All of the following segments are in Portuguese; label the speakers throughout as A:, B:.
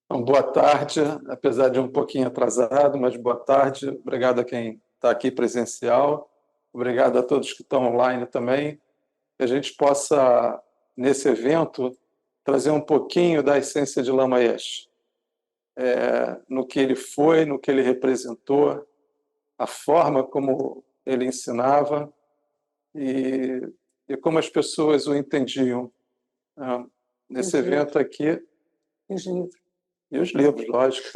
A: Então, boa tarde, apesar de um pouquinho atrasado, mas boa tarde. Obrigado a quem está aqui presencial. Obrigado a todos que estão online também. Que a gente possa, nesse evento, trazer um pouquinho da essência de Lama Yeshe. No que ele foi, no que ele representou, a forma como ele ensinava e como as pessoas o entendiam. Nesse evento aqui...
B: Os livros.
A: E os livros, lógico.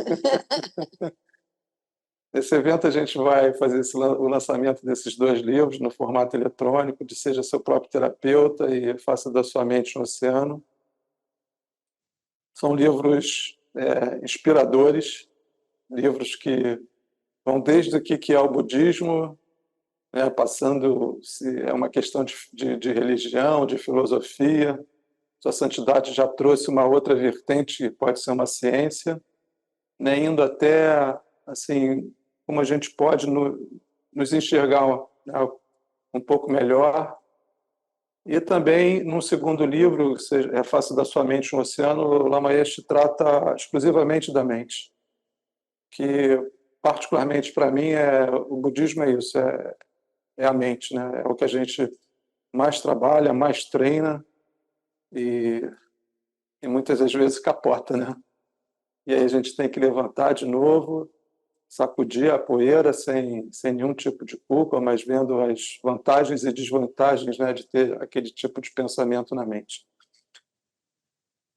A: Nesse evento a gente vai fazer o lançamento desses 2 livros no formato eletrônico, de Seja Seu Próprio Terapeuta e Faça da Sua Mente um Oceano. São livros inspiradores, livros que vão desde o que é o budismo, passando se é uma questão de religião, de filosofia. Sua Santidade já trouxe uma outra vertente, que pode ser uma ciência, indo até assim, como a gente pode nos enxergar um pouco melhor. E também, num segundo livro, Faça da Sua Mente um Oceano, o Lama Yeshe trata exclusivamente da mente, que, particularmente para mim, o budismo é isso, é a mente, né? É o que a gente mais trabalha, mais treina e muitas das vezes capota, né? E aí a gente tem que levantar de novo, sacudir a poeira sem nenhum tipo de culpa, mas vendo as vantagens e desvantagens, né, de ter aquele tipo de pensamento na mente.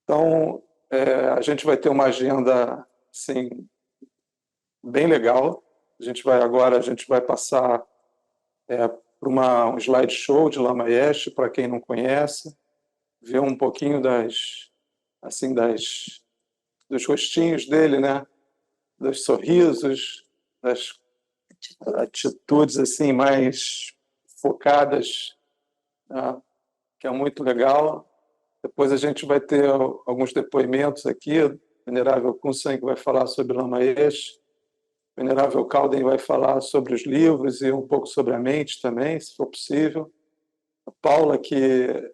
A: Então, a gente vai ter uma agenda assim, bem legal. A gente vai passar por um slideshow de Lama Yeshe, para quem não conhece, ver um pouquinho dos rostinhos dele, né? Dos sorrisos, das atitudes assim mais focadas, né? Que é muito legal. Depois a gente vai ter alguns depoimentos aqui. O Venerável Kunsang vai falar sobre Lama Yeshe. O Venerável Kalden vai falar sobre os livros e um pouco sobre a mente também, se for possível. A Paula, que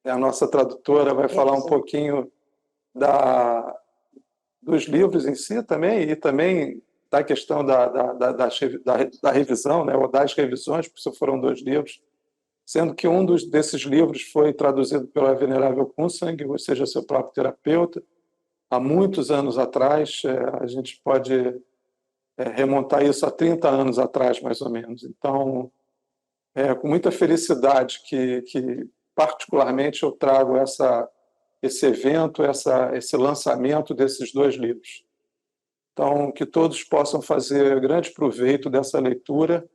A: é a nossa tradutora, vai falar um pouquinho dos livros em si também, e também da questão da revisão, né, ou das revisões, porque foram 2 livros, sendo que um desses livros foi traduzido pela Venerável Kunsang, ou seja, Seu Próprio Terapeuta, há muitos anos atrás. A gente pode remontar isso a 30 anos atrás, mais ou menos. Então, com muita felicidade que particularmente eu trago esse evento, esse lançamento desses 2 livros. Então, que todos possam fazer grande proveito dessa leitura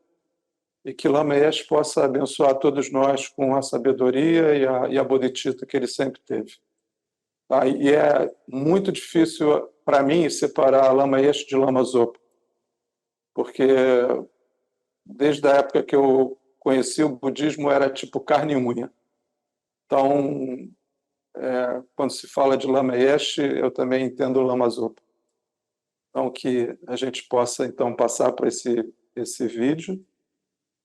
A: e que Lama Yeshe possa abençoar todos nós com a sabedoria e a bodhicitta que ele sempre teve. E é muito difícil para mim separar Lama Yeshe de Lama Zopa, porque desde a época que eu conheci o budismo era tipo carne e unha. Então, quando se fala de Lama Yeshe, eu também entendo o Lama Zopa. Então, que a gente possa então passar por esse vídeo,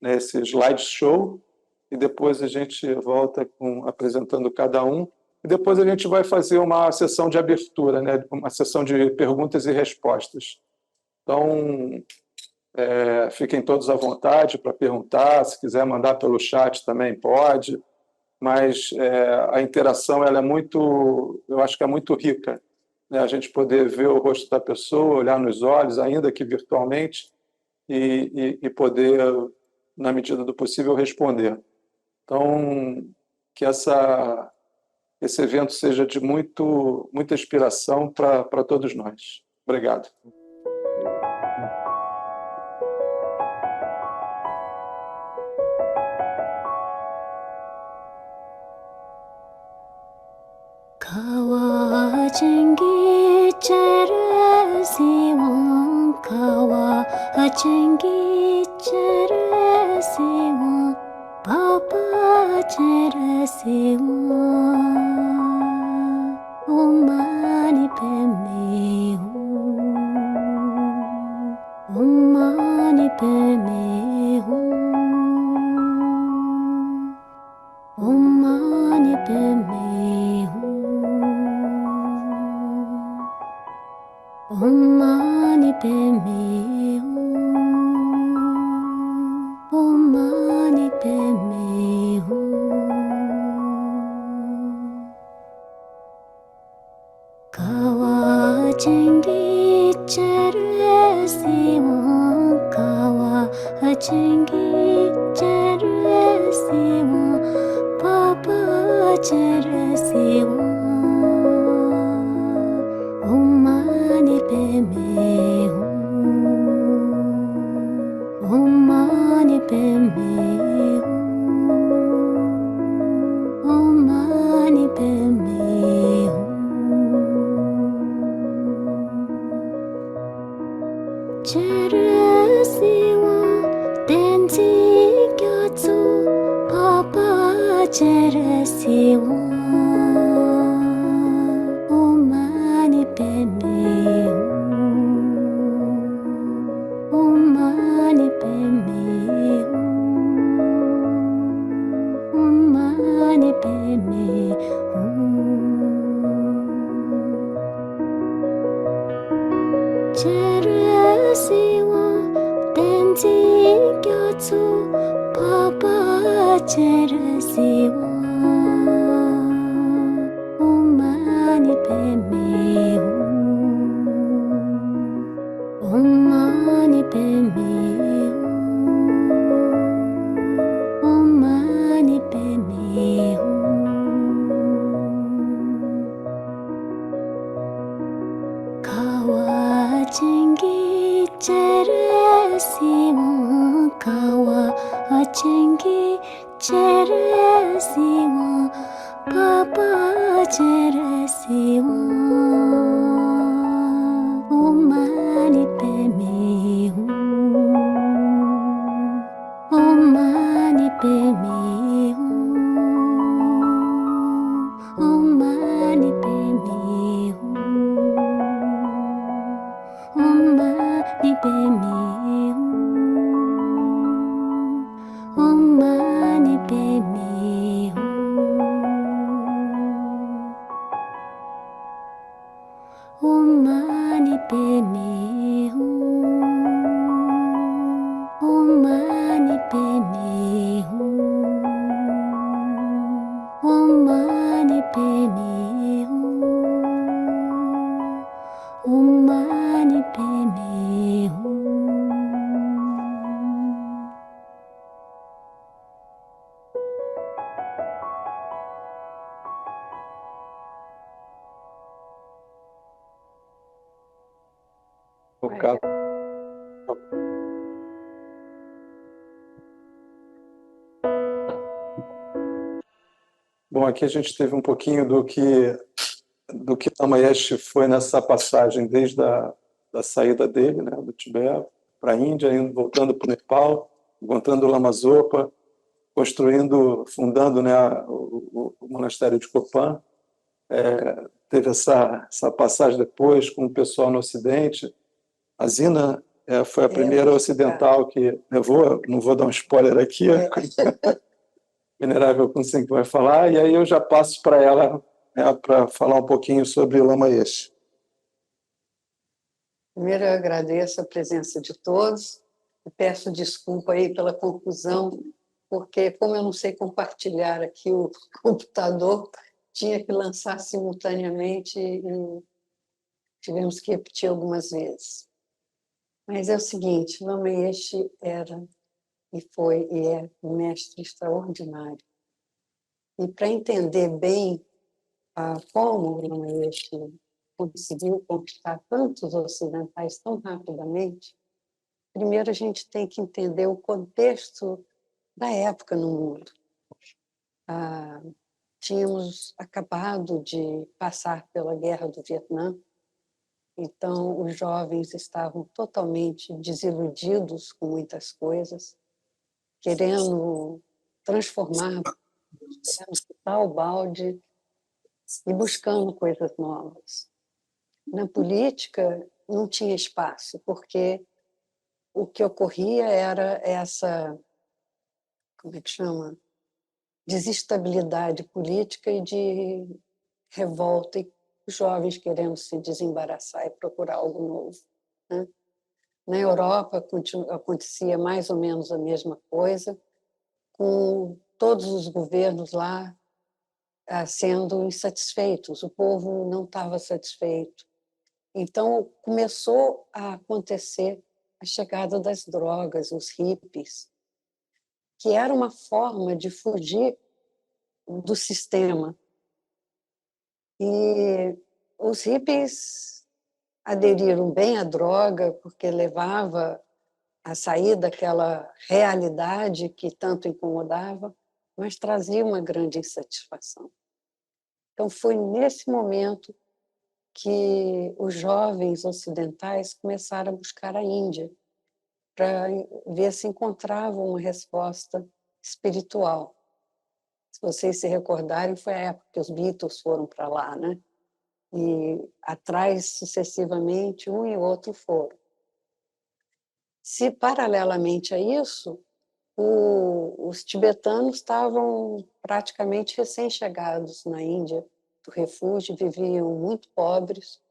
A: né, esse slideshow, e depois a gente volta apresentando cada um, e depois a gente vai fazer uma sessão de abertura, né, uma sessão de perguntas e respostas. Então, fiquem todos à vontade para perguntar, se quiser mandar pelo chat também pode, mas a interação ela eu acho que é muito rica, né? A gente poder ver o rosto da pessoa, olhar nos olhos, ainda que virtualmente, e poder, na medida do possível, responder. Então, que esse evento seja de muita inspiração para todos nós. Obrigado.
C: Kawa changi chara siwa, kawa changi chara siwa, papa chara siwa, Om mani padme hum, Om mani padme hum, Om mani padme hum. Om Mani Padme Hum. Om Mani Padme Hum. Kawa Chengi Cheresi Kawa Chengi Cheresi Papa Cheresi Om Mani Padme Hum. Om Mani Padme Hum. Om Mani Padme Hum. Cheresi Tenzi Gyatso Papa Cheresi Om Mani Padme Hum. Om Mani Padme Hum. Om Mani Padme Hum. Cheresi Tenzi Gyatso Papa Cheresi Om Mani Padme Hum. Om Mani Padme Hum. Om Mani Padme Hum. Kawa Chengi Cheresi Kawa Chengi Cheresi Papa Cheresi Om Mani Padme Hum. Om Mani Padme Hum. Om Mani Padme Hum. Om Mani Padme Hum. Om Mani Padme Hum. Om Mani Padme Hum. Om Mani Padme Hum. Om Mani Padme Hum. Om Mani Padme Hum.
A: No caso, bom, aqui a gente teve um pouquinho do que Lama Yeshe foi nessa passagem desde da saída dele, né, do Tibete para a Índia, voltando para o Nepal, encontrando o Lama Zopa, fundando, né, o monastério de Copan. Teve essa passagem depois com o pessoal no Ocidente. A Zina foi a primeira ocidental que não vou dar um spoiler aqui, Venerável Kunsen que vai falar, e aí eu já passo para ela, né, para falar um pouquinho sobre Lama Yeshe.
B: Primeiro, eu agradeço a presença de todos e peço desculpa aí pela confusão, porque como eu não sei compartilhar aqui o computador, tinha que lançar simultaneamente e tivemos que repetir algumas vezes. Mas é o seguinte, Lama Yeshe era e foi e é um mestre extraordinário. E para entender bem como o Lama Yeshe conseguiu conquistar tantos ocidentais tão rapidamente, primeiro a gente tem que entender o contexto da época no mundo. Tínhamos acabado de passar pela Guerra do Vietnã, então os jovens estavam totalmente desiludidos com muitas coisas, querendo transformar, querendo chutar o balde e buscando coisas novas. Na política não tinha espaço, porque o que ocorria era essa, como é que chama? Desestabilidade política e de revolta os jovens querendo se desembaraçar e procurar algo novo, né? Na Europa acontecia mais ou menos a mesma coisa, com todos os governos lá sendo insatisfeitos, o povo não estava satisfeito. Então, começou a acontecer a chegada das drogas, os hippies, que era uma forma de fugir do sistema. E os hippies aderiram bem à droga, porque levava a sair daquela realidade que tanto incomodava, mas trazia uma grande insatisfação. Então, foi nesse momento que os jovens ocidentais começaram a buscar a Índia para ver se encontravam uma resposta espiritual. Se vocês se recordarem, foi a época que os Beatles foram para lá, né? E atrás, sucessivamente, um e outro foram. Se, paralelamente a isso, os tibetanos estavam praticamente recém-chegados na Índia do refúgio, viviam muito pobres.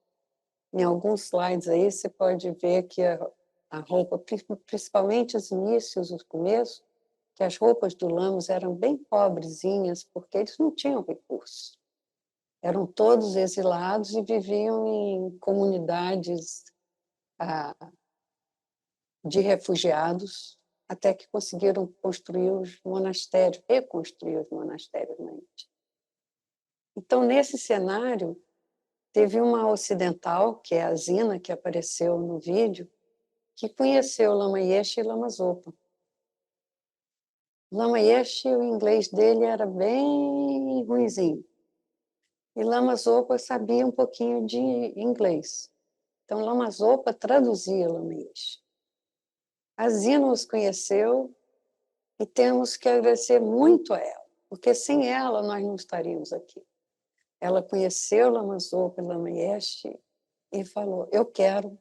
B: Em alguns slides aí você pode ver que a roupa, principalmente os inícios, os começos, que as roupas do Lamas eram bem pobrezinhas, porque eles não tinham recursos. Eram todos exilados e viviam em comunidades de refugiados, até que conseguiram construir os monastérios, reconstruir os monastérios na Índia. Então, nesse cenário, teve uma ocidental, que é a Zina, que apareceu no vídeo, que conheceu Lama Yeshe e Lama Zopa. Lama Yeshe, o inglês dele era bem ruinzinho. E Lama Zopa sabia um pouquinho de inglês. Então, Lama Zopa traduzia Lama Yeshe. A Zina os conheceu e temos que agradecer muito a ela, porque sem ela nós não estaríamos aqui. Ela conheceu Lama Zopa e Lama Yeshe e falou: eu quero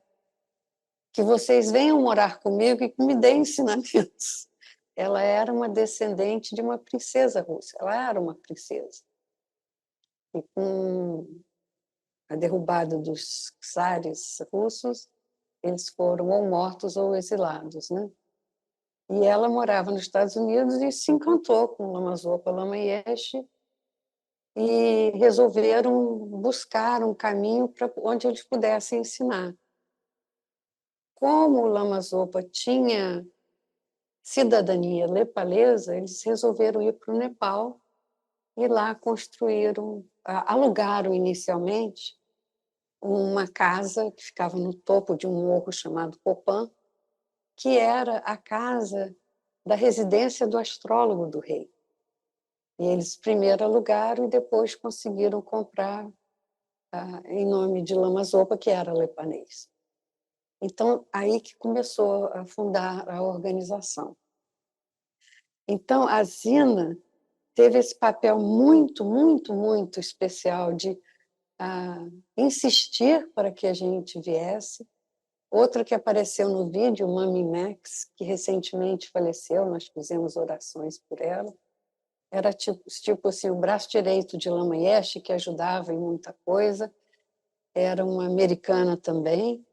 B: que vocês venham morar comigo e que me deem ensinamentos. Ela era uma descendente de uma princesa russa, ela era uma princesa. E com a derrubada dos czares russos, eles foram ou mortos ou exilados, né? E ela morava nos Estados Unidos e se encantou com Lama Zopa, Lama Yeshe, e resolveram buscar um caminho para onde eles pudessem ensinar. Como o Lama Zopa tinha cidadania nepalesa, eles resolveram ir para o Nepal e lá alugaram inicialmente uma casa que ficava no topo de um morro chamado Copan, que era a casa da residência do astrólogo do rei. E eles primeiro alugaram e depois conseguiram comprar em nome de Lama Zopa, que era lepanês. Então, aí que começou a fundar a organização. Então, a Zina teve esse papel muito, muito, muito especial de insistir para que a gente viesse. Outra que apareceu no vídeo, Mami Max, que recentemente faleceu, nós fizemos orações por ela. Era tipo assim, o braço direito de Lama Yeshe, que ajudava em muita coisa. Era uma americana também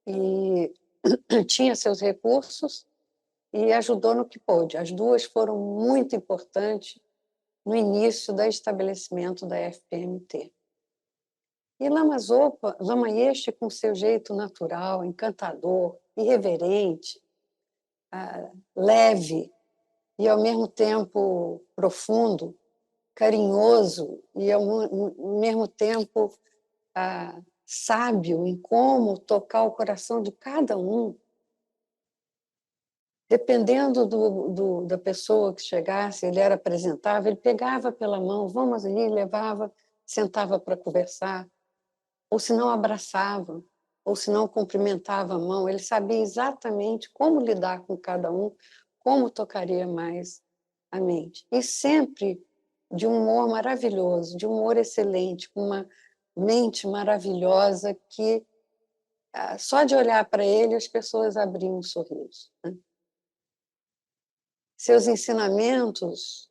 B: e tinha seus recursos e ajudou no que pôde. As duas foram muito importantes no início do estabelecimento da FPMT. E Lama Zopa, Lama Yeshe, com seu jeito natural, encantador, irreverente, leve e, ao mesmo tempo, profundo, carinhoso e, ao mesmo tempo, sábio em como tocar o coração de cada um. Dependendo da pessoa que chegasse, ele era apresentável, ele pegava pela mão, vamos ali, levava, sentava para conversar, ou se não abraçava, ou se não cumprimentava a mão, ele sabia exatamente como lidar com cada um, como tocaria mais a mente. E sempre de um humor maravilhoso, de um humor excelente, com uma mente maravilhosa que só de olhar para ele as pessoas abriam um sorriso, né? Seus ensinamentos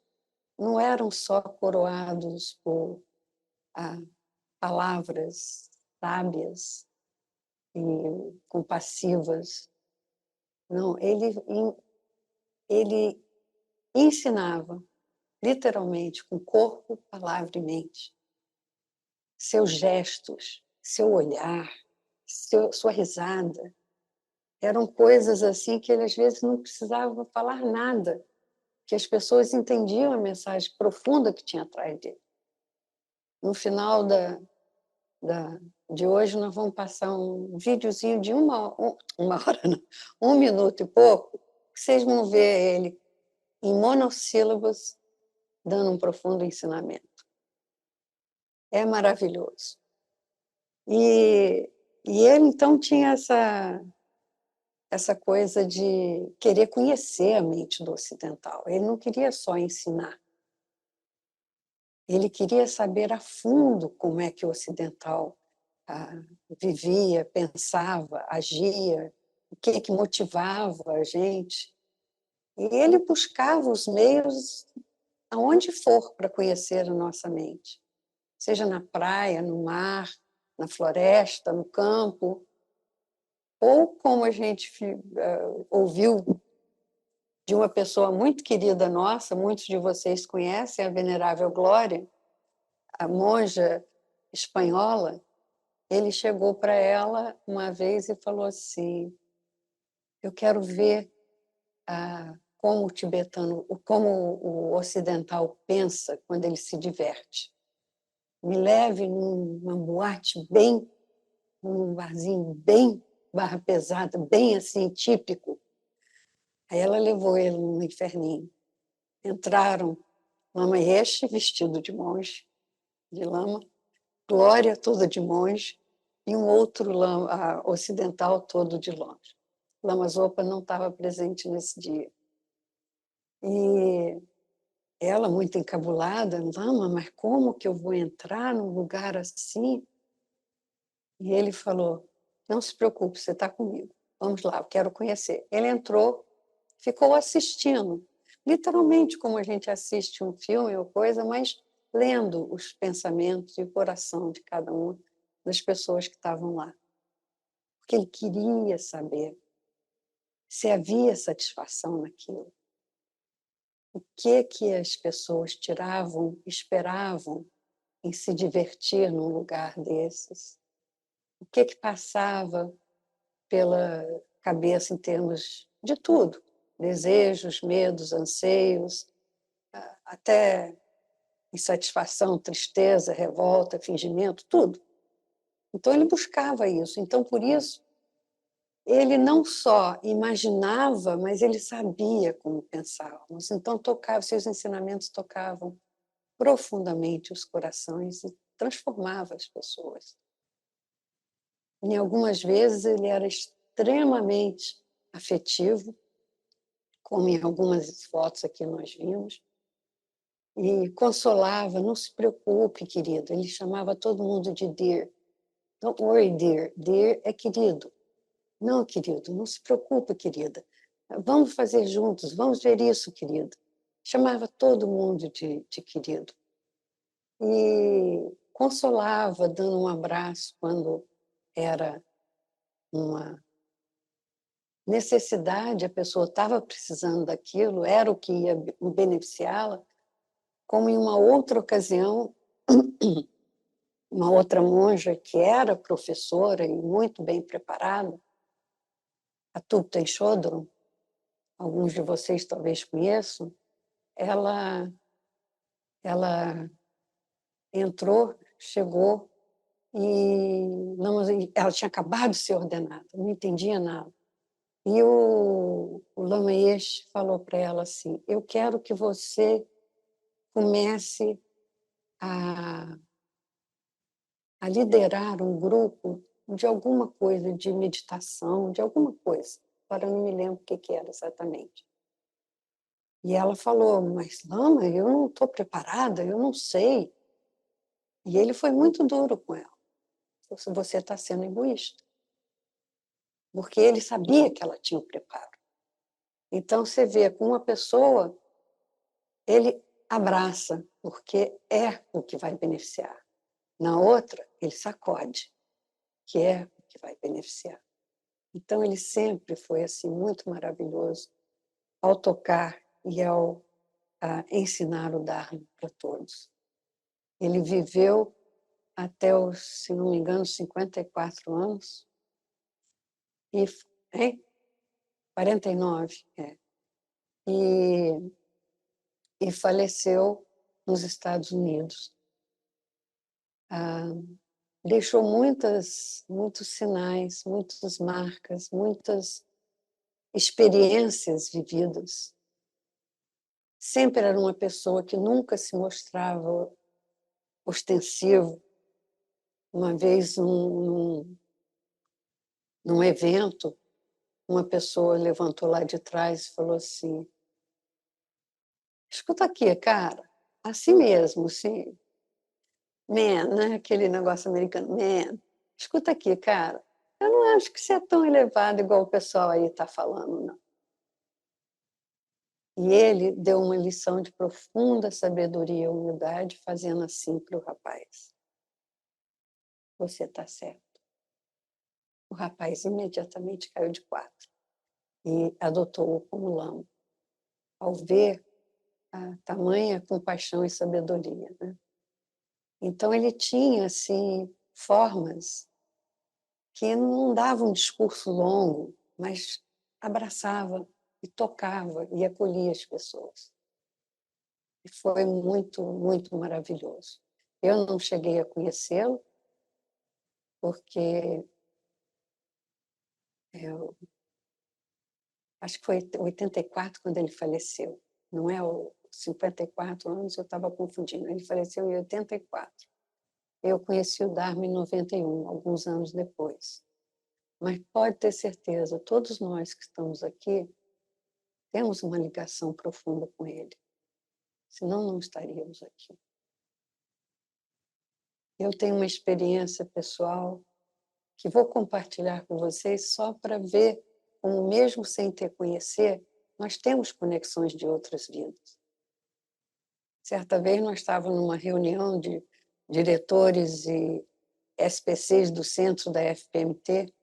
B: não eram só coroados por palavras sábias e compassivas. Não, ele ensinava, literalmente, com corpo, palavra e mente. Seus gestos, seu olhar, sua risada, eram coisas assim que ele às vezes não precisava falar nada, que as pessoas entendiam a mensagem profunda que tinha atrás dele. No final de hoje, nós vamos passar um videozinho de uma hora, não, 1 minuto e pouco, que vocês vão ver ele em monossílabos, dando um profundo ensinamento. É maravilhoso. E ele, então, tinha essa coisa de querer conhecer a mente do ocidental. Ele não queria só ensinar. Ele queria saber a fundo como é que o ocidental vivia, pensava, agia, o que motivava a gente. E ele buscava os meios aonde for para conhecer a nossa mente, seja na praia, no mar, na floresta, no campo, ou como a gente ouviu de uma pessoa muito querida nossa, muitos de vocês conhecem, a Venerável Glória, a monja espanhola. Ele chegou para ela uma vez e falou assim: eu quero ver como o tibetano, como o ocidental pensa quando ele se diverte. Me leve numa boate bem, num barzinho bem barra pesada, bem assim, típico. Aí ela levou ele no inferninho. Entraram Lama Yeshe, vestido de monge, de lama, Glória toda de monge, e um outro lama, ocidental todo de longe. Lama Zopa não estava presente nesse dia. E ela, muito encabulada, Lama, mas como que eu vou entrar num lugar assim? E ele falou: não se preocupe, você está comigo. Vamos lá, eu quero conhecer. Ele entrou, ficou assistindo, literalmente como a gente assiste um filme ou coisa, mas lendo os pensamentos e o coração de cada uma das pessoas que estavam lá. Porque ele queria saber se havia satisfação naquilo. O que as pessoas tiravam, esperavam em se divertir num lugar desses? O que passava pela cabeça em termos de tudo? Desejos, medos, anseios, até insatisfação, tristeza, revolta, fingimento, tudo. Então ele buscava isso. Então, por isso, ele não só imaginava, mas ele sabia como pensávamos. Então, seus ensinamentos tocavam profundamente os corações e transformava as pessoas. Em algumas vezes ele era extremamente afetivo, como em algumas fotos aqui nós vimos, e consolava: não se preocupe, querido. Ele chamava todo mundo de dear. Don't worry, dear. Dear é querido. Não, querido, não se preocupe, querida. Vamos fazer juntos, vamos ver isso, querido. Chamava todo mundo de querido. E consolava, dando um abraço quando era uma necessidade, a pessoa estava precisando daquilo, era o que ia beneficiá-la, como em uma outra ocasião, uma outra monja que era professora e muito bem preparada, a Thupten Chodron, alguns de vocês talvez conheçam, ela entrou, chegou, e ela tinha acabado de ser ordenada, não entendia nada. E o Lama Yeshe falou para ela assim: eu quero que você comece a liderar um grupo de alguma coisa, de meditação, de alguma coisa. Agora eu não me lembro o que era exatamente. E ela falou: mas Lama, eu não estou preparada, eu não sei. E ele foi muito duro com ela. Você está sendo egoísta. Porque ele sabia que ela tinha o preparo. Então, você vê, com uma pessoa, ele abraça, porque é o que vai beneficiar. Na outra, ele sacode, que é o que vai beneficiar. Então, ele sempre foi assim muito maravilhoso ao tocar e ao ensinar o Dharma para todos. Ele viveu até os, se não me engano, 54 anos, e, 49, e faleceu nos Estados Unidos. Deixou muitos sinais, muitas marcas, muitas experiências vividas. Sempre era uma pessoa que nunca se mostrava ostensivo. Uma vez, num evento, uma pessoa levantou lá de trás e falou assim: escuta aqui, cara, assim mesmo, assim, man, né? Aquele negócio americano, man, escuta aqui, cara, eu não acho que você é tão elevado igual o pessoal aí está falando, não. E ele deu uma lição de profunda sabedoria e humildade, fazendo assim para o rapaz: você está certo. O rapaz imediatamente caiu de quatro e adotou-o como lama, ao ver a tamanha compaixão e sabedoria, né? Então, ele tinha assim, formas que não davam um discurso longo, mas abraçava e tocava e acolhia as pessoas. E foi muito, muito maravilhoso. Eu não cheguei a conhecê-lo, porque eu acho que foi 84 quando ele faleceu. Não é o 54 anos, eu estava confundindo. Ele faleceu em 84. Eu conheci o Dharma em 91, alguns anos depois. Mas pode ter certeza, todos nós que estamos aqui temos uma ligação profunda com ele. Senão não estaríamos aqui. Eu tenho uma experiência pessoal que vou compartilhar com vocês só para ver como, mesmo sem ter conhecer, nós temos conexões de outras vidas. Certa vez nós estávamos numa reunião de diretores e SPCs do centro da FPMT,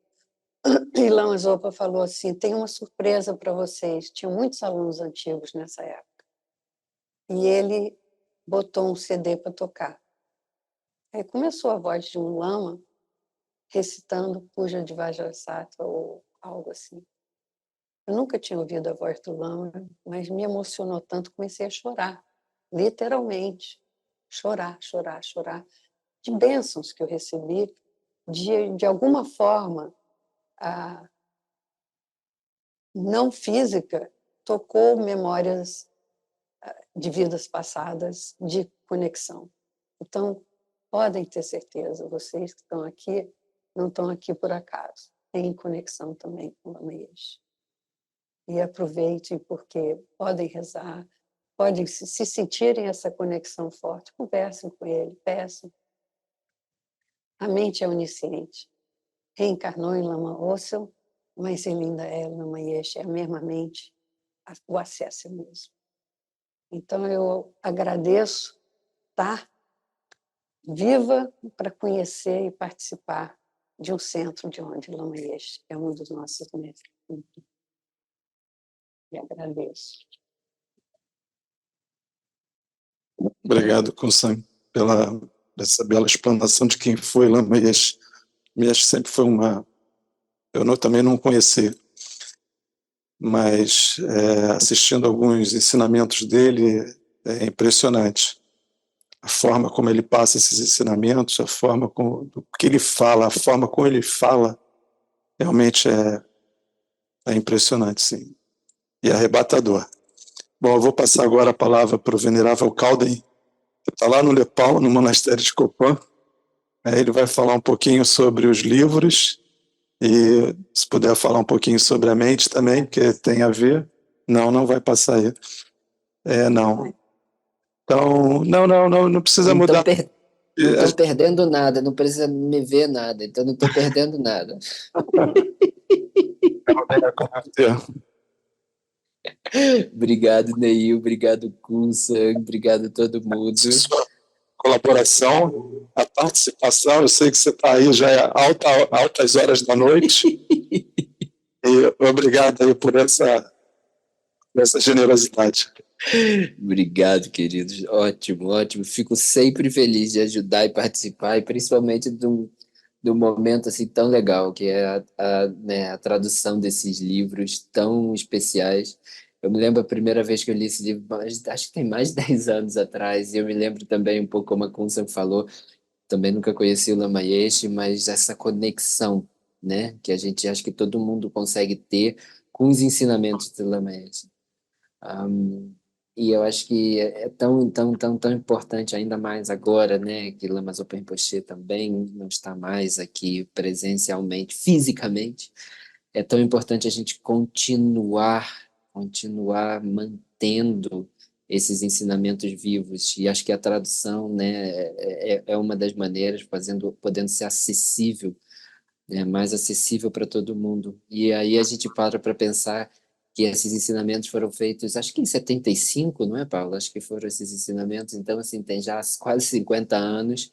B: e Lama Zopa falou assim: tem uma surpresa para vocês. Tinha muitos alunos antigos nessa época. E ele botou um CD para tocar. Aí começou a voz de um lama recitando Puja de Vajrasattva ou algo assim. Eu nunca tinha ouvido a voz do lama, mas me emocionou tanto, comecei a chorar, literalmente. Chorar, chorar, chorar. De bênçãos que eu recebi, de alguma forma, não física, tocou memórias de vidas passadas, de conexão. Então, podem ter certeza, vocês que estão aqui, não estão aqui por acaso. Têm conexão também com o Lama Yeshe. E aproveitem, porque podem rezar, podem se sentirem essa conexão forte, conversem com ele, peçam. A mente é onisciente. Reencarnou em Lama Ossel, mas ele ainda é Lama Yeshe, é a mesma mente, o acesso é o mesmo. Então, eu agradeço estar viva para conhecer e participar de um centro de onde Lama Yeshe é um dos nossos mestres. E agradeço.
A: Obrigado, Kunsan, pela essa bela explanação de quem foi Lama Yeshe. Yeshe sempre foi uma... também não conheci, mas assistindo alguns ensinamentos dele é impressionante. A forma como ele passa esses ensinamentos, a forma como que ele fala, a forma como ele fala, realmente é impressionante, sim, e arrebatador. Bom, eu vou passar agora a palavra para o venerável Calden, que está lá no Nepal, no monastério de Copan. Ele vai falar um pouquinho sobre os livros e, se puder, falar um pouquinho sobre a mente também, porque tem a ver. Não vai passar aí. Não. Então, não precisa mudar.
D: Não estou perdendo nada, não precisa me ver nada, então não estou perdendo nada. Obrigado, Neil, obrigado, Kunsan, obrigado a todo mundo.
A: colaboração, a participação. Eu sei que você está aí já é altas horas da noite. E obrigado aí por essa generosidade.
D: Obrigado, queridos. Ótimo, ótimo. Fico sempre feliz de ajudar e participar, e principalmente do momento assim tão legal, que é né, a tradução desses livros tão especiais. Eu me lembro a primeira vez que eu li esse livro, acho que tem mais de 10 anos atrás, e eu me lembro também um pouco como a Kunsan falou, também nunca conheci o Lama Yeshe, mas essa conexão, né, que a gente acha que todo mundo consegue ter com os ensinamentos do Lama Yeshe. E eu acho que é tão importante, ainda mais agora, né, que Lama Zopa Rinpoche também não está mais aqui presencialmente, fisicamente. É tão importante a gente continuar mantendo esses ensinamentos vivos. E acho que a tradução, né, é uma das maneiras, podendo ser acessível, né, mais acessível para todo mundo. E aí a gente para pensar que esses ensinamentos foram feitos, acho que em 75, não é, Paulo? Acho que foram esses ensinamentos. Então, assim, tem já quase 50 anos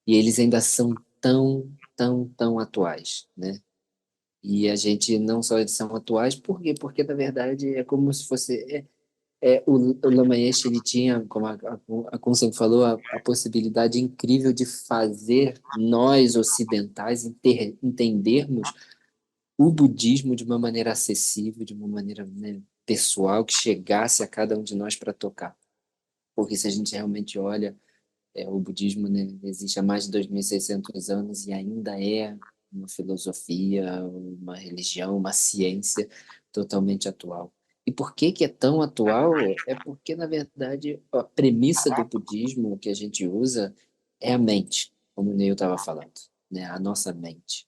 D: e eles ainda são tão atuais, né? E a gente não só eles são atuais, por quê? Porque, na verdade, é como se fosse... o Lama Yeshe, ele tinha, como a Kunsen falou, a possibilidade incrível de fazer nós, ocidentais, entendermos o budismo de uma maneira acessível, de uma maneira, né, pessoal, que chegasse a cada um de nós para tocar. Porque se a gente realmente olha, o budismo, né, existe há mais de 2.600 anos e ainda é uma filosofia, uma religião, uma ciência totalmente atual. E por que que é tão atual? É porque, na verdade, a premissa do budismo que a gente usa é a mente, como o Neil estava falando, né, a nossa mente.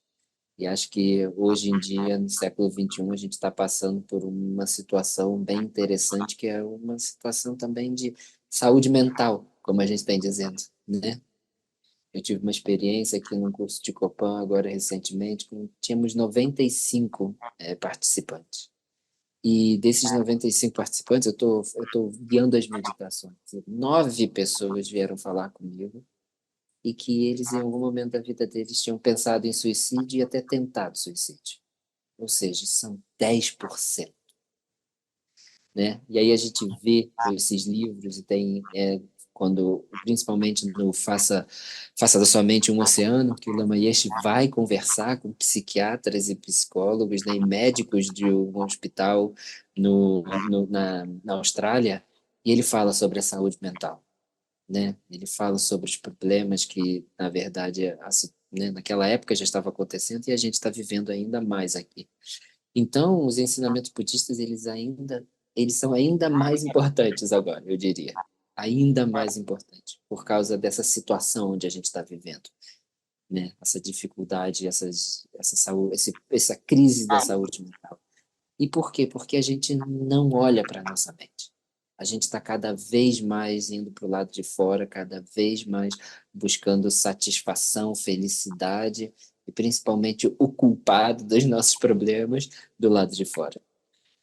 D: E acho que hoje em dia, no século XXI, a gente está passando por uma situação bem interessante, que é uma situação também de saúde mental, como a gente está dizendo, né? Eu tive uma experiência aqui num curso de Copan, agora recentemente, tínhamos 95 participantes. E desses 95 participantes, eu tô guiando as meditações. 9 pessoas vieram falar comigo, e que eles, em algum momento da vida deles, tinham pensado em suicídio e até tentado suicídio. Ou seja, são 10%. Né? E aí a gente vê esses livros, e tem, principalmente no Faça da Sua Mente um Oceano, que o Lama Yeshe vai conversar com psiquiatras e psicólogos, né, e médicos de um hospital na Austrália, e ele fala sobre a saúde mental. Né? Ele fala sobre os problemas que, na verdade, né, naquela época já estava acontecendo e a gente está vivendo ainda mais aqui. Então, os ensinamentos budistas, eles são ainda mais importantes agora, eu diria. Ainda mais importante, por causa dessa situação onde a gente está vivendo. Né? Essa dificuldade, essa crise da saúde mental. E por quê? Porque a gente não olha para a nossa mente. A gente está cada vez mais indo para o lado de fora, cada vez mais buscando satisfação, felicidade e principalmente o culpado dos nossos problemas do lado de fora.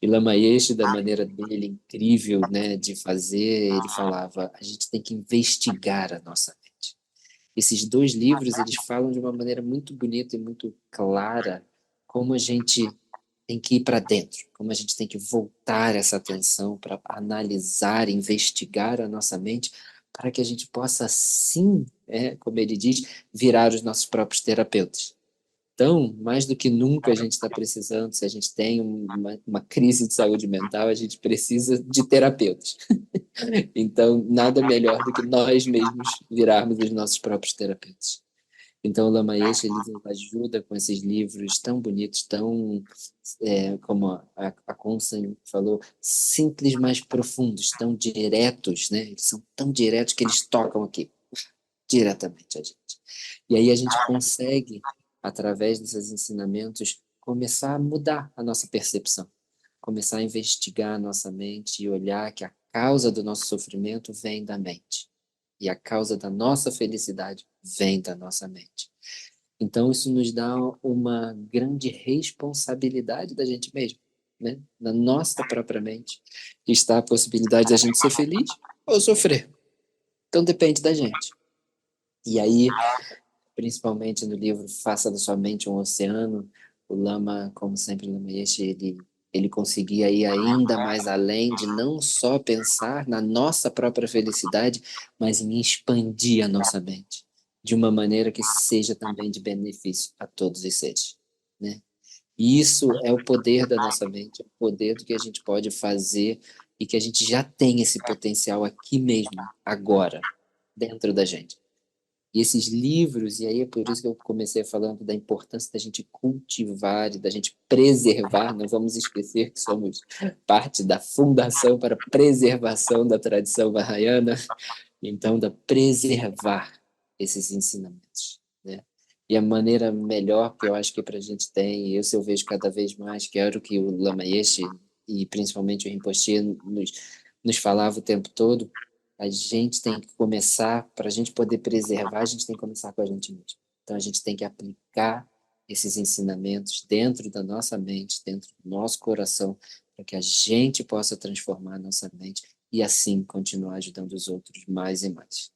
D: E Lama Yeshe, da maneira dele incrível, né, de fazer, ele falava, a gente tem que investigar a nossa mente. Esses 2 livros, eles falam de uma maneira muito bonita e muito clara como a gente tem que ir para dentro, como a gente tem que voltar essa atenção para analisar, investigar a nossa mente, para que a gente possa, sim, como ele diz, virar os nossos próprios terapeutas. Então, mais do que nunca a gente está precisando, se a gente tem uma crise de saúde mental, a gente precisa de terapeutas. Então, nada melhor do que nós mesmos virarmos os nossos próprios terapeutas. Então, o Lama Yeshe, ele nos ajuda com esses livros tão bonitos, como a Kunsen falou, simples, mas profundos, tão diretos, né? Eles são tão diretos que eles tocam aqui, diretamente a gente. E aí a gente consegue, através desses ensinamentos, começar a mudar a nossa percepção, começar a investigar a nossa mente e olhar que a causa do nosso sofrimento vem da mente. E a causa da nossa felicidade vem da nossa mente. Então, isso nos dá uma grande responsabilidade da gente mesmo, né? Na nossa própria mente, está a possibilidade da gente ser feliz ou sofrer. Então depende da gente. E aí, principalmente no livro Faça da Sua Mente um Oceano, o Lama, como sempre, Lama Yeshe, ele conseguia ir ainda mais além de não só pensar na nossa própria felicidade, mas em expandir a nossa mente, de uma maneira que seja também de benefício a todos os seres, né? E isso é o poder da nossa mente, é o poder do que a gente pode fazer e que a gente já tem esse potencial aqui mesmo, agora, dentro da gente. E esses livros, e aí é por isso que eu comecei falando da importância da gente cultivar e da gente preservar, não vamos esquecer que somos parte da fundação para a preservação da tradição Mahayana, então da preservar esses ensinamentos, né? E a maneira melhor que eu acho que para a gente tem, e isso eu vejo cada vez mais, que era o que o Lama Yeshe e principalmente o Rinpoche nos falava o tempo todo, a gente tem que começar, para a gente poder preservar, a gente tem que começar com a gente mesmo. Então a gente tem que aplicar esses ensinamentos dentro da nossa mente, dentro do nosso coração, para que a gente possa transformar a nossa mente e assim continuar ajudando os outros mais e mais.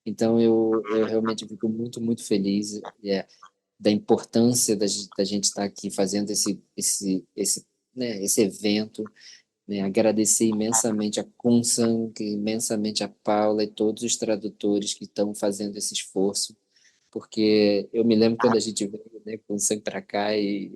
D: Então eu realmente fico muito, muito feliz da importância da gente estar aqui fazendo esse evento, né? Agradecer imensamente a Kunsang, imensamente a Paula e todos os tradutores que estão fazendo esse esforço, porque eu me lembro quando a gente veio, né, Kunsang para cá e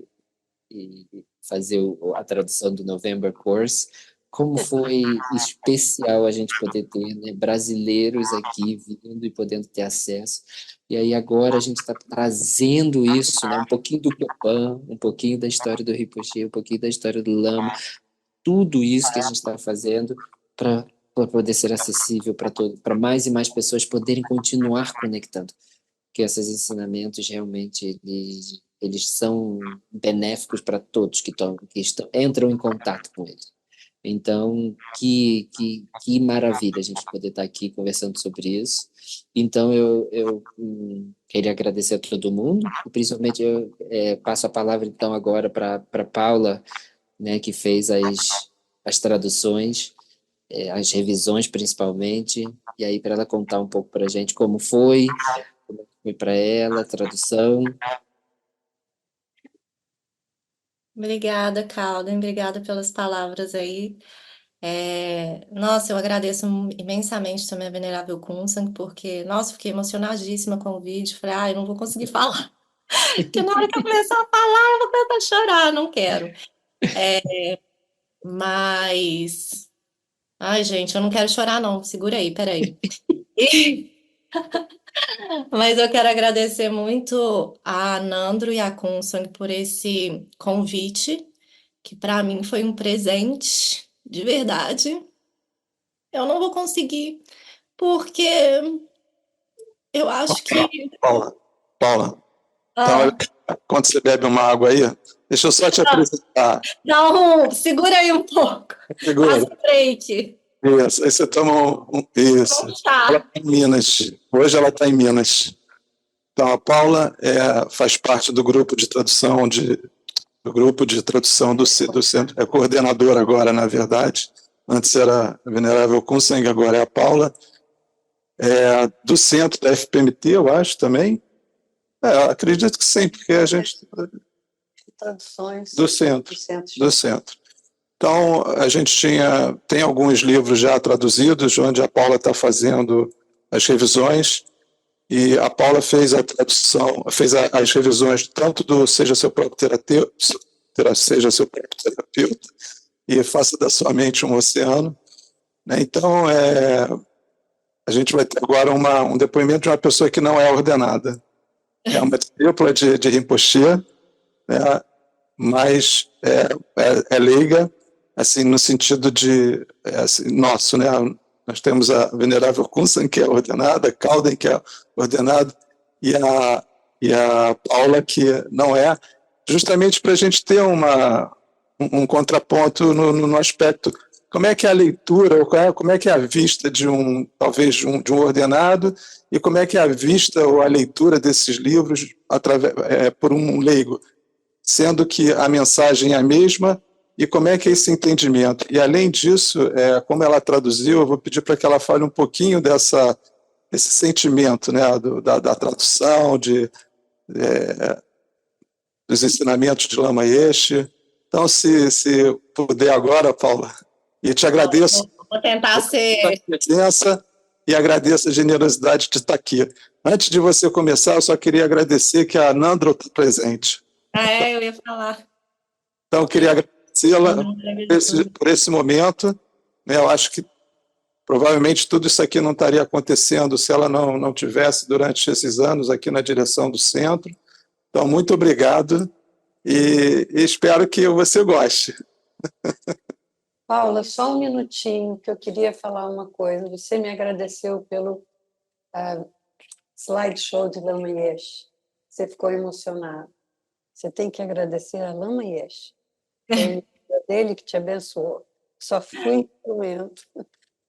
D: fazer a tradução do November Course, como foi especial a gente poder ter, né, brasileiros aqui vindo e podendo ter acesso. E aí agora a gente está trazendo isso, né, um pouquinho do Copan, um pouquinho da história do Rinpoche, um pouquinho da história do Lama, tudo isso que a gente está fazendo para poder ser acessível para mais e mais pessoas poderem continuar conectando, que esses ensinamentos realmente eles são benéficos para todos que entram em contato com eles. Então, que maravilha a gente poder estar aqui conversando sobre isso. Então, eu queria agradecer a todo mundo, e principalmente eu passo a palavra então agora para Paula, né, que fez as traduções, as revisões principalmente, e aí para ela contar um pouco para a gente como foi para ela a tradução.
E: Obrigada, Calden, obrigada pelas palavras aí. Nossa, eu agradeço imensamente também a Venerável Kunsang, porque, nossa, fiquei emocionadíssima com o vídeo, falei, eu não vou conseguir falar, porque na hora que eu começar a falar, eu vou começar a chorar, não quero. Mas, ai, gente, eu não quero chorar não, segura aí, peraí. Mas eu quero agradecer muito a Nandro e a Kunsang por esse convite, que para mim foi um presente, de verdade. Eu não vou conseguir, porque eu acho que...
A: Paula, então, quando você bebe uma água aí, deixa eu só te apresentar.
E: Não, segura aí um pouco.
A: Segura.
E: Faça break.
A: Isso, aí você toma isso. Ela tá em Minas. Hoje ela está em Minas. Então, a Paula faz parte do grupo de tradução do centro, é coordenadora agora, na verdade. Antes era a Venerável Kunsang, agora é a Paula. Do centro da FPMT, eu acho, também. Acredito que sim, porque a gente...
B: Traduções
A: do centro. Então, a gente tem alguns livros já traduzidos, onde a Paula está fazendo as revisões, e a Paula fez a tradução, fez as revisões tanto do Seja Seu Próprio Terapeuta, e Faça da Sua Mente um Oceano, né? Então, a gente vai ter agora um depoimento de uma pessoa que não é ordenada. É uma discípula de Rinpoche, né? Mas é leiga, assim, no sentido de nosso, né? Nós temos a Venerável Kunsang, que é ordenada, a Calden, que é ordenada, e a Paula, que não é, justamente para a gente ter um contraponto no aspecto. Como é que é a leitura, como é que é a vista talvez de um ordenado, e como é que é a vista ou a leitura desses livros por um leigo, sendo que a mensagem é a mesma, e como é que é esse entendimento. E, além disso, como ela traduziu, eu vou pedir para que ela fale um pouquinho desse sentimento, né, da tradução, dos ensinamentos de Lama Yeshe. Então, se puder agora, Paula, e te agradeço
E: Vou tentar ser.
A: pela presença e agradeço a generosidade de estar aqui. Antes de você começar, eu só queria agradecer que a Nandro está presente.
E: Eu ia falar.
A: Então, eu queria agradecê-la por esse momento. Né? Eu acho que provavelmente tudo isso aqui não estaria acontecendo se ela não tivesse durante esses anos aqui na direção do centro. Então, muito obrigado e espero que você goste.
B: Paula, só um minutinho, que eu queria falar uma coisa. Você me agradeceu pelo slideshow de Lama Yeshe. Você ficou emocionado. Você tem que agradecer a Lama Yeshe. Foi dele que te abençoou. Só fui instrumento.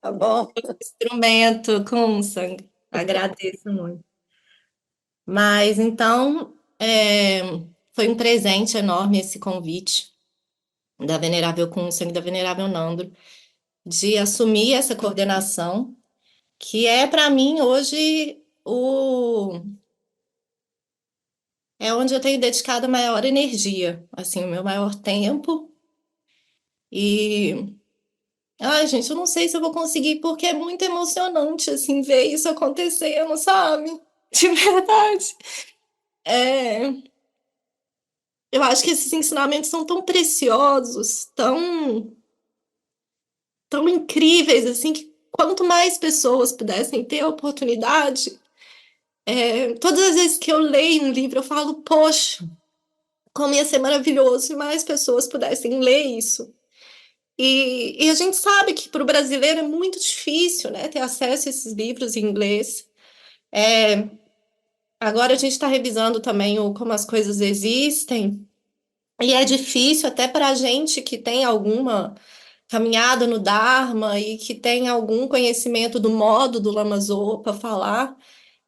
B: Tá bom?
E: Instrumento com sangue. Agradeço muito. Mas, então, foi um presente enorme esse convite da Venerável Kunsang, da Venerável Nandro, de assumir essa coordenação, que é, para mim, hoje, é onde eu tenho dedicado a maior energia, assim, o meu maior tempo. E, ai, gente, eu não sei se eu vou conseguir, porque é muito emocionante, assim, ver isso acontecendo, sabe? De verdade. Eu acho que esses ensinamentos são tão preciosos, tão incríveis, assim, que quanto mais pessoas pudessem ter a oportunidade, todas as vezes que eu leio um livro, eu falo, poxa, como ia ser maravilhoso se mais pessoas pudessem ler isso. E a gente sabe que para o brasileiro é muito difícil, né, ter acesso a esses livros em inglês. Agora a gente está revisando também como as coisas existem, e é difícil até para a gente que tem alguma caminhada no Dharma e que tem algum conhecimento do modo do Lama Zopa falar.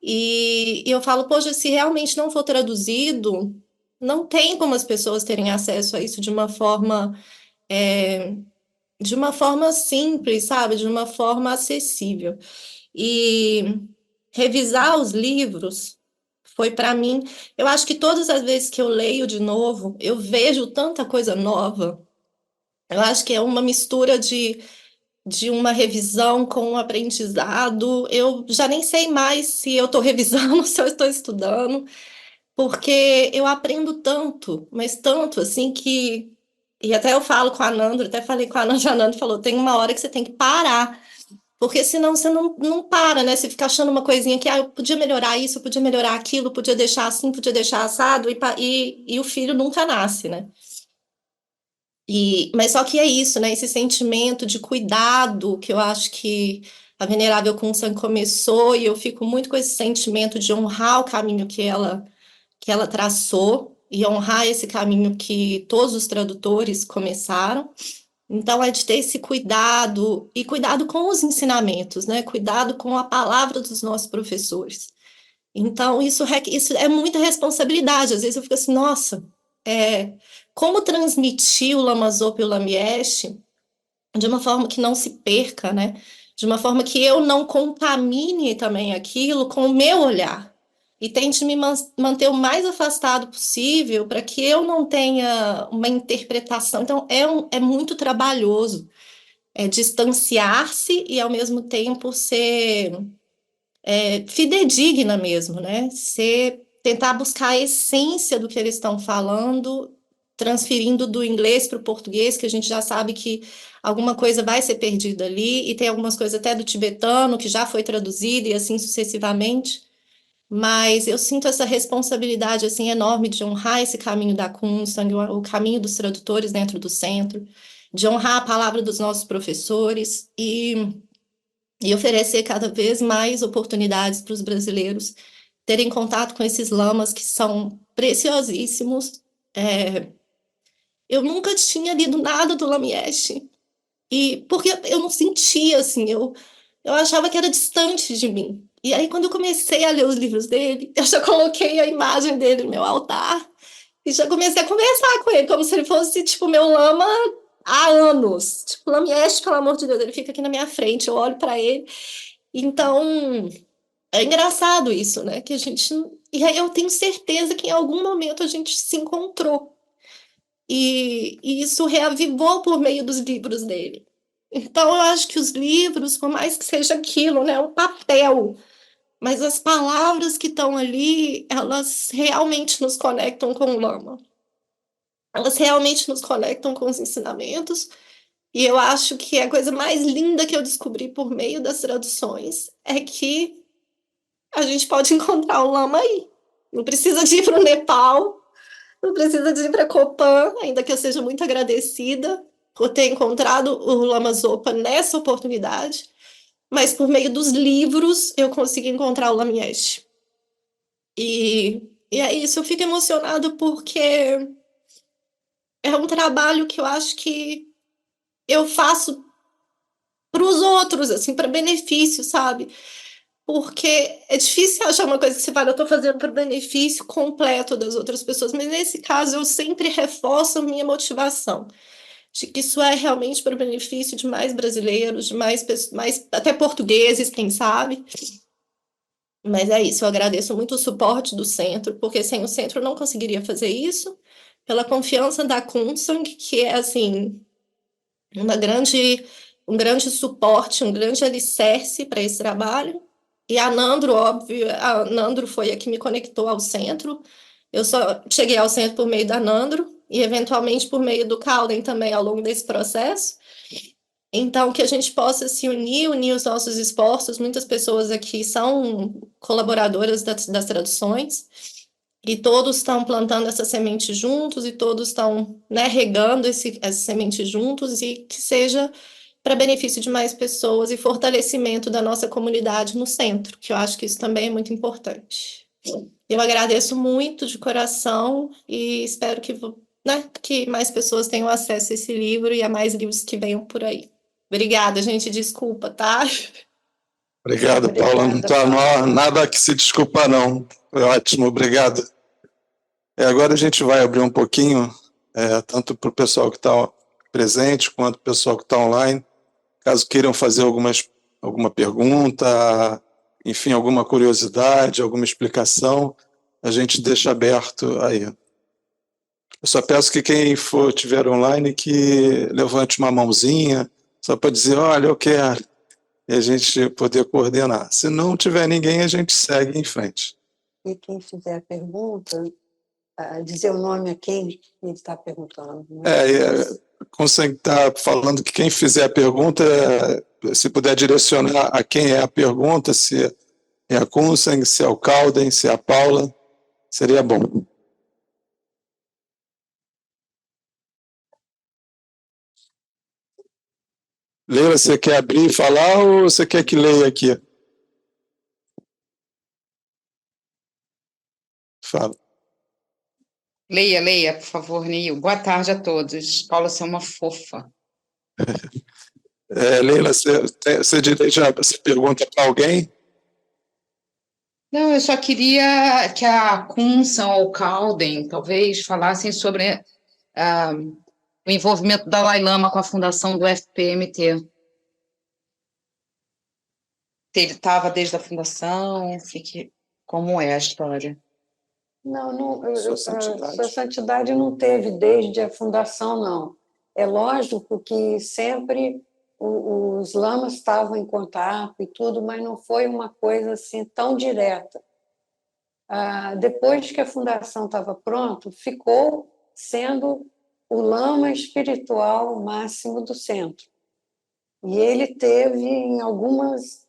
E: E eu falo, poxa, se realmente não for traduzido, não tem como as pessoas terem acesso a isso de uma forma simples, sabe? De uma forma acessível. E revisar os livros foi para mim, eu acho que todas as vezes que eu leio de novo, eu vejo tanta coisa nova. Eu acho que é uma mistura de uma revisão com um aprendizado. Eu já nem sei mais se eu estou revisando ou se eu estou estudando, porque eu aprendo tanto, mas tanto, assim, que... E até eu falo com a Nandro, até falei com a Nandro, falou, tem uma hora que você tem que parar, porque senão você não para, né? Você fica achando uma coisinha que, eu podia melhorar isso, eu podia melhorar aquilo, podia deixar assim, podia deixar assado, e o filho nunca nasce, né? Mas só que é isso, né? Esse sentimento de cuidado que eu acho que a Venerável Kunsang começou, e eu fico muito com esse sentimento de honrar o caminho que ela traçou, e honrar esse caminho que todos os tradutores começaram. Então, é de ter esse cuidado, e cuidado com os ensinamentos, né? Cuidado com a palavra dos nossos professores. Então, isso é muita responsabilidade. Às vezes eu fico assim, nossa, como transmitir o Lama Zopa e o Lama Yeshe de uma forma que não se perca, né? De uma forma que eu não contamine também aquilo com o meu olhar. E tente me manter o mais afastado possível para que eu não tenha uma interpretação. Então, é muito trabalhoso distanciar-se e, ao mesmo tempo, ser fidedigna mesmo, né? Tentar buscar a essência do que eles estão falando, transferindo do inglês para o português, que a gente já sabe que alguma coisa vai ser perdida ali, e tem algumas coisas até do tibetano que já foi traduzido, e assim sucessivamente. Mas eu sinto essa responsabilidade assim enorme de honrar esse caminho da Kunsang, o caminho dos tradutores dentro do centro, de honrar a palavra dos nossos professores e oferecer cada vez mais oportunidades para os brasileiros terem contato com esses lamas que são preciosíssimos. Eu nunca tinha lido nada do Lama Yeshe, porque eu não sentia, assim, eu achava que era distante de mim. E aí, quando eu comecei a ler os livros dele, eu já coloquei a imagem dele no meu altar e já comecei a conversar com ele, como se ele fosse, tipo, meu lama há anos. Tipo, Lama Yeshe, pelo amor de Deus, ele fica aqui na minha frente, eu olho para ele. Então, é engraçado isso, né? Que a gente. E aí eu tenho certeza que em algum momento a gente se encontrou. E isso reavivou por meio dos livros dele. Então, eu acho que os livros, por mais que seja aquilo, né, um papel, mas as palavras que estão ali, elas realmente nos conectam com o Lama. Elas realmente nos conectam com os ensinamentos. E eu acho que a coisa mais linda que eu descobri por meio das traduções é que a gente pode encontrar o Lama aí. Não precisa de ir para o Nepal, não precisa de ir para Copan, ainda que eu seja muito agradecida por ter encontrado o Lama Zopa nessa oportunidade, mas por meio dos livros eu consegui encontrar o Lama Yeshe. E é isso, eu fico emocionada porque é um trabalho que eu acho que eu faço para os outros, assim, para benefício, sabe? Porque é difícil achar uma coisa que você fala, eu estou fazendo para o benefício completo das outras pessoas, mas nesse caso eu sempre reforço a minha motivação de que isso é realmente para o benefício de mais brasileiros, de mais pessoas, mais até portugueses, quem sabe. Mas é isso, eu agradeço muito o suporte do centro, porque sem o centro eu não conseguiria fazer isso, pela confiança da Kunsang, que é assim um grande suporte, um grande alicerce para esse trabalho. E a Nandro, óbvio, a Nandro foi a que me conectou ao centro. Eu só cheguei ao centro por meio da Nandro e, eventualmente, por meio do Calden também ao longo desse processo. Então, que a gente possa se unir os nossos esforços. Muitas pessoas aqui são colaboradoras das traduções e todos estão plantando essa semente juntos e todos estão, né, regando essa semente juntos e que seja para benefício de mais pessoas e fortalecimento da nossa comunidade no centro, que eu acho que isso também é muito importante. Eu agradeço muito de coração e espero que, né, que mais pessoas tenham acesso a esse livro e a mais livros que venham por aí. Obrigada, gente. Desculpa, tá?
A: Obrigado, Paula. Não
B: Obrigada,
A: há nada que se desculpar, não. Foi ótimo, obrigado. Agora a gente vai abrir um pouquinho, tanto para o pessoal que está presente, quanto para o pessoal que está online, caso queiram fazer alguma pergunta, enfim, alguma curiosidade, alguma explicação, a gente deixa aberto aí. Eu só peço que quem tiver online que levante uma mãozinha, só para dizer, olha, eu quero, e a gente poder coordenar. Se não tiver ninguém, a gente segue em frente.
B: E quem fizer a pergunta, dizer o nome a quem ele está perguntando.
A: Consegue estar falando que quem fizer a pergunta, se puder direcionar a quem é a pergunta, se é a Kunsang, se é o Calden, se é a Paula, seria bom. Leila, você quer abrir e falar ou você quer que leia aqui? Fala.
F: Leia, por favor, Nil. Boa tarde a todos. Paula, você é uma fofa.
A: Leila, você dirige essa pergunta para alguém?
F: Não, eu só queria que a Kunsan ou o Calden talvez falassem sobre o envolvimento do Dalai Lama com a fundação do FPMT. Se ele estava desde a fundação, como é a história?
B: Não,
A: Santidade.
B: Sua Santidade não teve desde a fundação, não. É lógico que sempre os lamas estavam em contato e tudo, mas não foi uma coisa assim tão direta. Depois que a fundação estava pronta, ficou sendo o lama espiritual máximo do centro. E ele teve em algumas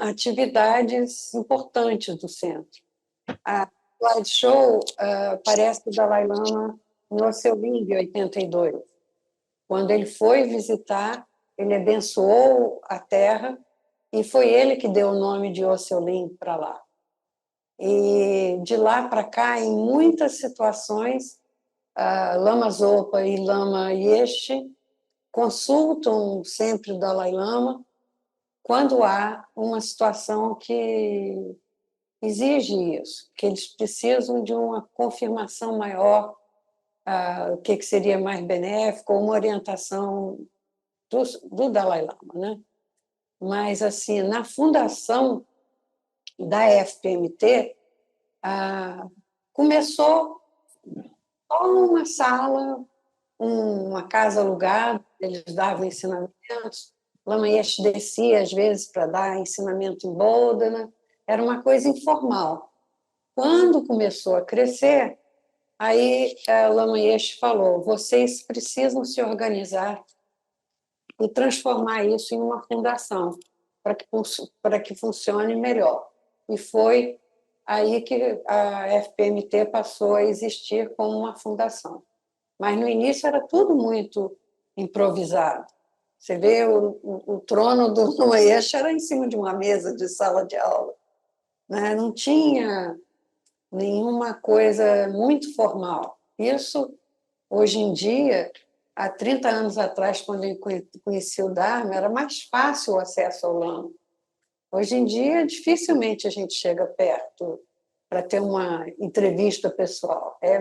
B: atividades importantes do centro. A slideshow parece o Dalai Lama no Oceolim, em 82. Quando ele foi visitar, ele abençoou a terra e foi ele que deu o nome de Oceolim para lá. E de lá para cá, em muitas situações, Lama Zopa e Lama Yeshe consultam sempre o Dalai Lama quando há uma situação que exige isso, que eles precisam de uma confirmação maior o que seria mais benéfico, ou uma orientação do Dalai Lama, né? Mas, assim, na fundação da FPMT, começou só uma sala, uma casa alugada, eles davam ensinamentos, Lama Yeshe descia, às vezes, para dar ensinamento em Bodhana, era uma coisa informal. Quando começou a crescer, aí Lama Yeshe falou, vocês precisam se organizar e transformar isso em uma fundação, para que funcione melhor. E foi aí que a FPMT passou a existir como uma fundação. Mas no início era tudo muito improvisado. Você vê, o trono do Lama Yeshe era em cima de uma mesa de sala de aula, né? Não tinha nenhuma coisa muito formal. Isso, hoje em dia, há 30 anos atrás, quando eu conheci o Dharma, era mais fácil o acesso ao Lama. Hoje em dia, dificilmente a gente chega perto para ter uma entrevista pessoal. É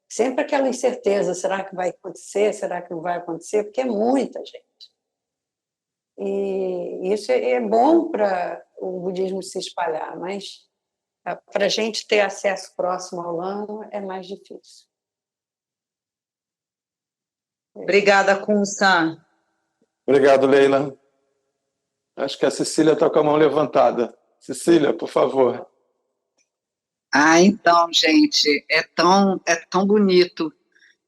B: sempre aquela incerteza, será que vai acontecer, será que não vai acontecer? Porque é muita gente. E isso é bom para o budismo se espalhar, mas para a gente ter acesso próximo ao Lama é mais difícil.
F: Obrigada, Kun-san.
A: Obrigado, Leila. Acho que a Cecília está com a mão levantada. Cecília, por favor.
G: Então, gente, é tão bonito,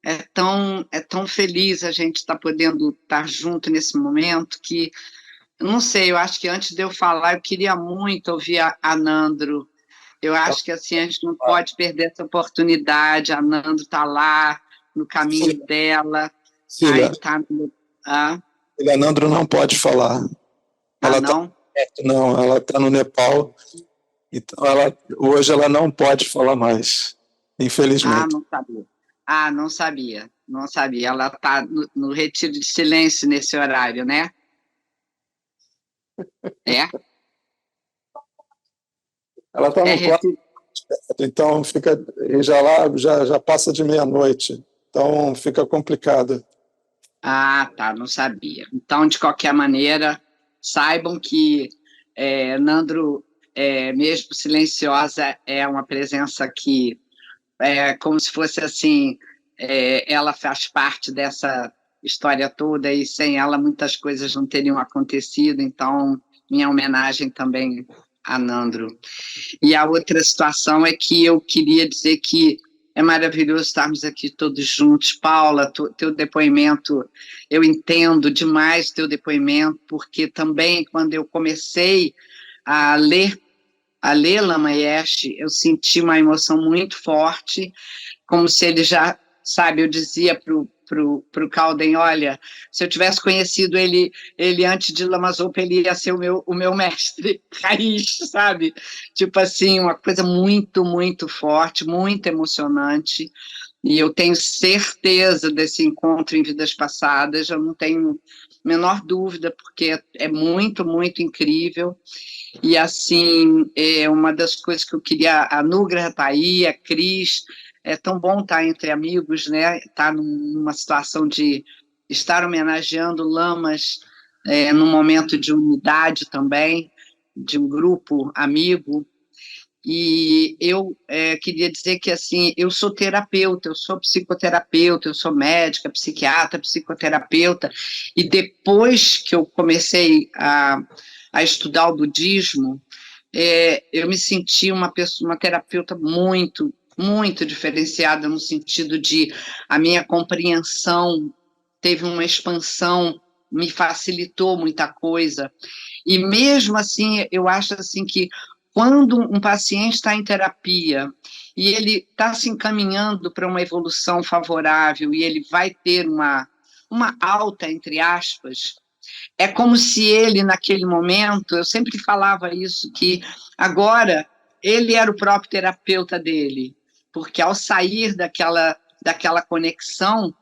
G: é tão feliz a gente estar podendo estar junto nesse momento que, eu não sei, eu acho que antes de eu falar, eu queria muito ouvir a Nandro. Eu acho que assim, a gente não pode perder essa oportunidade, a Nandro está lá, no caminho dela.
A: Cecília,
G: Tá
A: a Nandro não pode falar. Ela
G: não?
A: Não, ela está no Nepal, então hoje ela não pode falar mais, infelizmente.
G: Não sabia. Ela está no retiro de silêncio nesse horário, né? É?
A: Ela está no quarto, então fica, já passa de meia-noite, então fica complicado.
G: Tá, não sabia. Então, de qualquer maneira, saibam que Nandro, mesmo silenciosa, é uma presença que é como se fosse assim, ela faz parte dessa história toda e sem ela muitas coisas não teriam acontecido, então minha homenagem também a Nandro. E a outra situação é que eu queria dizer que é maravilhoso estarmos aqui todos juntos. Paula, teu depoimento, eu entendo demais teu depoimento, porque também quando eu comecei a ler Lama Yeshe, eu senti uma emoção muito forte, como se ele já, sabe, eu dizia pro Calden, olha, se eu tivesse conhecido ele antes de Lama Zopa, ele ia ser o meu mestre raiz, sabe? Tipo assim, uma coisa muito, muito forte, muito emocionante, e eu tenho certeza desse encontro em vidas passadas, eu não tenho a menor dúvida, porque é muito, muito incrível. E, assim, uma das coisas que eu queria, a Nugra está aí, a Cris, é tão bom estar entre amigos, né? Estar numa situação de estar homenageando lamas num momento de unidade também, de um grupo amigo. E eu queria dizer que, assim, eu sou terapeuta, eu sou psicoterapeuta, eu sou médica, psiquiatra, psicoterapeuta, e depois que eu comecei a estudar o budismo, eu me senti uma terapeuta muito, muito diferenciada, no sentido de a minha compreensão teve uma expansão, me facilitou muita coisa, e mesmo assim, eu acho assim que quando um paciente está em terapia e ele está se encaminhando para uma evolução favorável e ele vai ter uma alta, entre aspas, é como se ele, naquele momento, eu sempre falava isso, que agora ele era o próprio terapeuta dele, porque ao sair daquela conexão,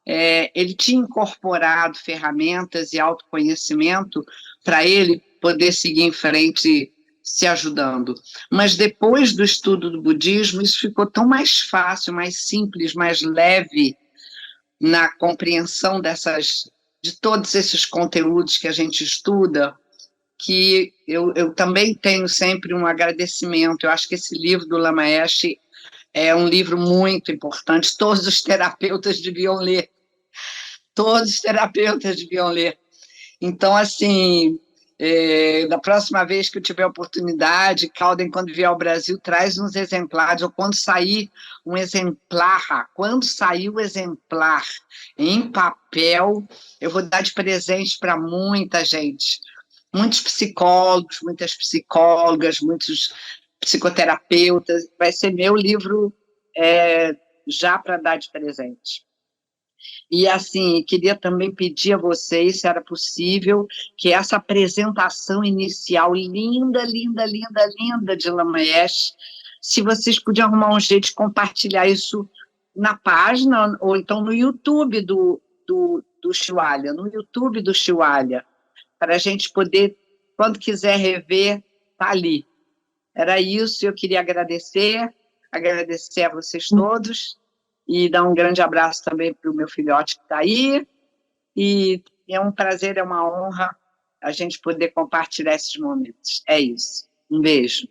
G: ele tinha incorporado ferramentas e autoconhecimento para ele poder seguir em frente se ajudando. Mas depois do estudo do budismo, isso ficou tão mais fácil, mais simples, mais leve na compreensão de todos esses conteúdos que a gente estuda, que eu também tenho sempre um agradecimento. Eu acho que esse livro do Lama Yeshe é um livro muito importante, todos os terapeutas deviam ler, todos os terapeutas deviam ler. Então, assim, da próxima vez que eu tiver oportunidade, Calden, quando vier ao Brasil, traz uns exemplares, ou quando sair um exemplar, quando sair o exemplar em papel, eu vou dar de presente para muita gente, muitos psicólogos, muitas psicólogas, muitos psicoterapeutas, vai ser meu livro já para dar de presente. E, assim, queria também pedir a vocês, se era possível, que essa apresentação inicial linda, linda, linda, linda de Lama Yeshe, se vocês podiam arrumar um jeito de compartilhar isso na página, ou então no YouTube do Shualha, no YouTube do Shualha, para a gente poder, quando quiser rever, tá ali. Era isso, eu queria agradecer a vocês todos, e dar um grande abraço também para o meu filhote que está aí, e é um prazer, é uma honra a gente poder compartilhar esses momentos. É isso. Um beijo.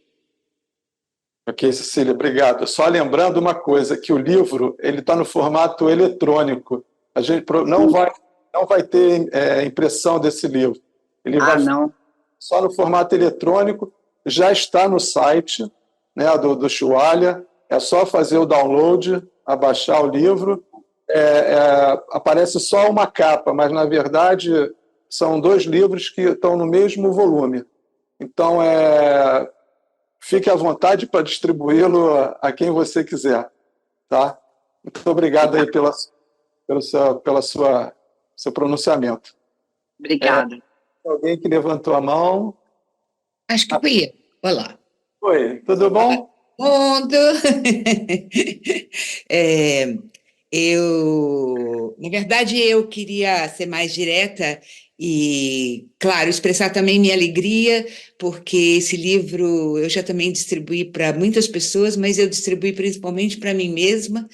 A: Ok, Cecília, obrigado. Só lembrando uma coisa, que o livro está no formato eletrônico. A gente não vai ter impressão desse livro. Ele vai
G: não.
A: Só no formato eletrônico, já está no site, né, do Shualha, é só fazer o download, abaixar o livro, aparece só uma capa, mas, na verdade, são 2 livros que estão no mesmo volume. Então, fique à vontade para distribuí-lo a quem você quiser. Tá? Muito obrigado aí pelo seu pronunciamento.
G: Obrigada.
A: Alguém que levantou a mão?
H: Acho que fui eu. Olá.
A: Oi, tudo bom?
H: Mundo. Na verdade, eu queria ser mais direta e, claro, expressar também minha alegria, porque esse livro eu já também distribuí para muitas pessoas, mas eu distribuí principalmente para mim mesma,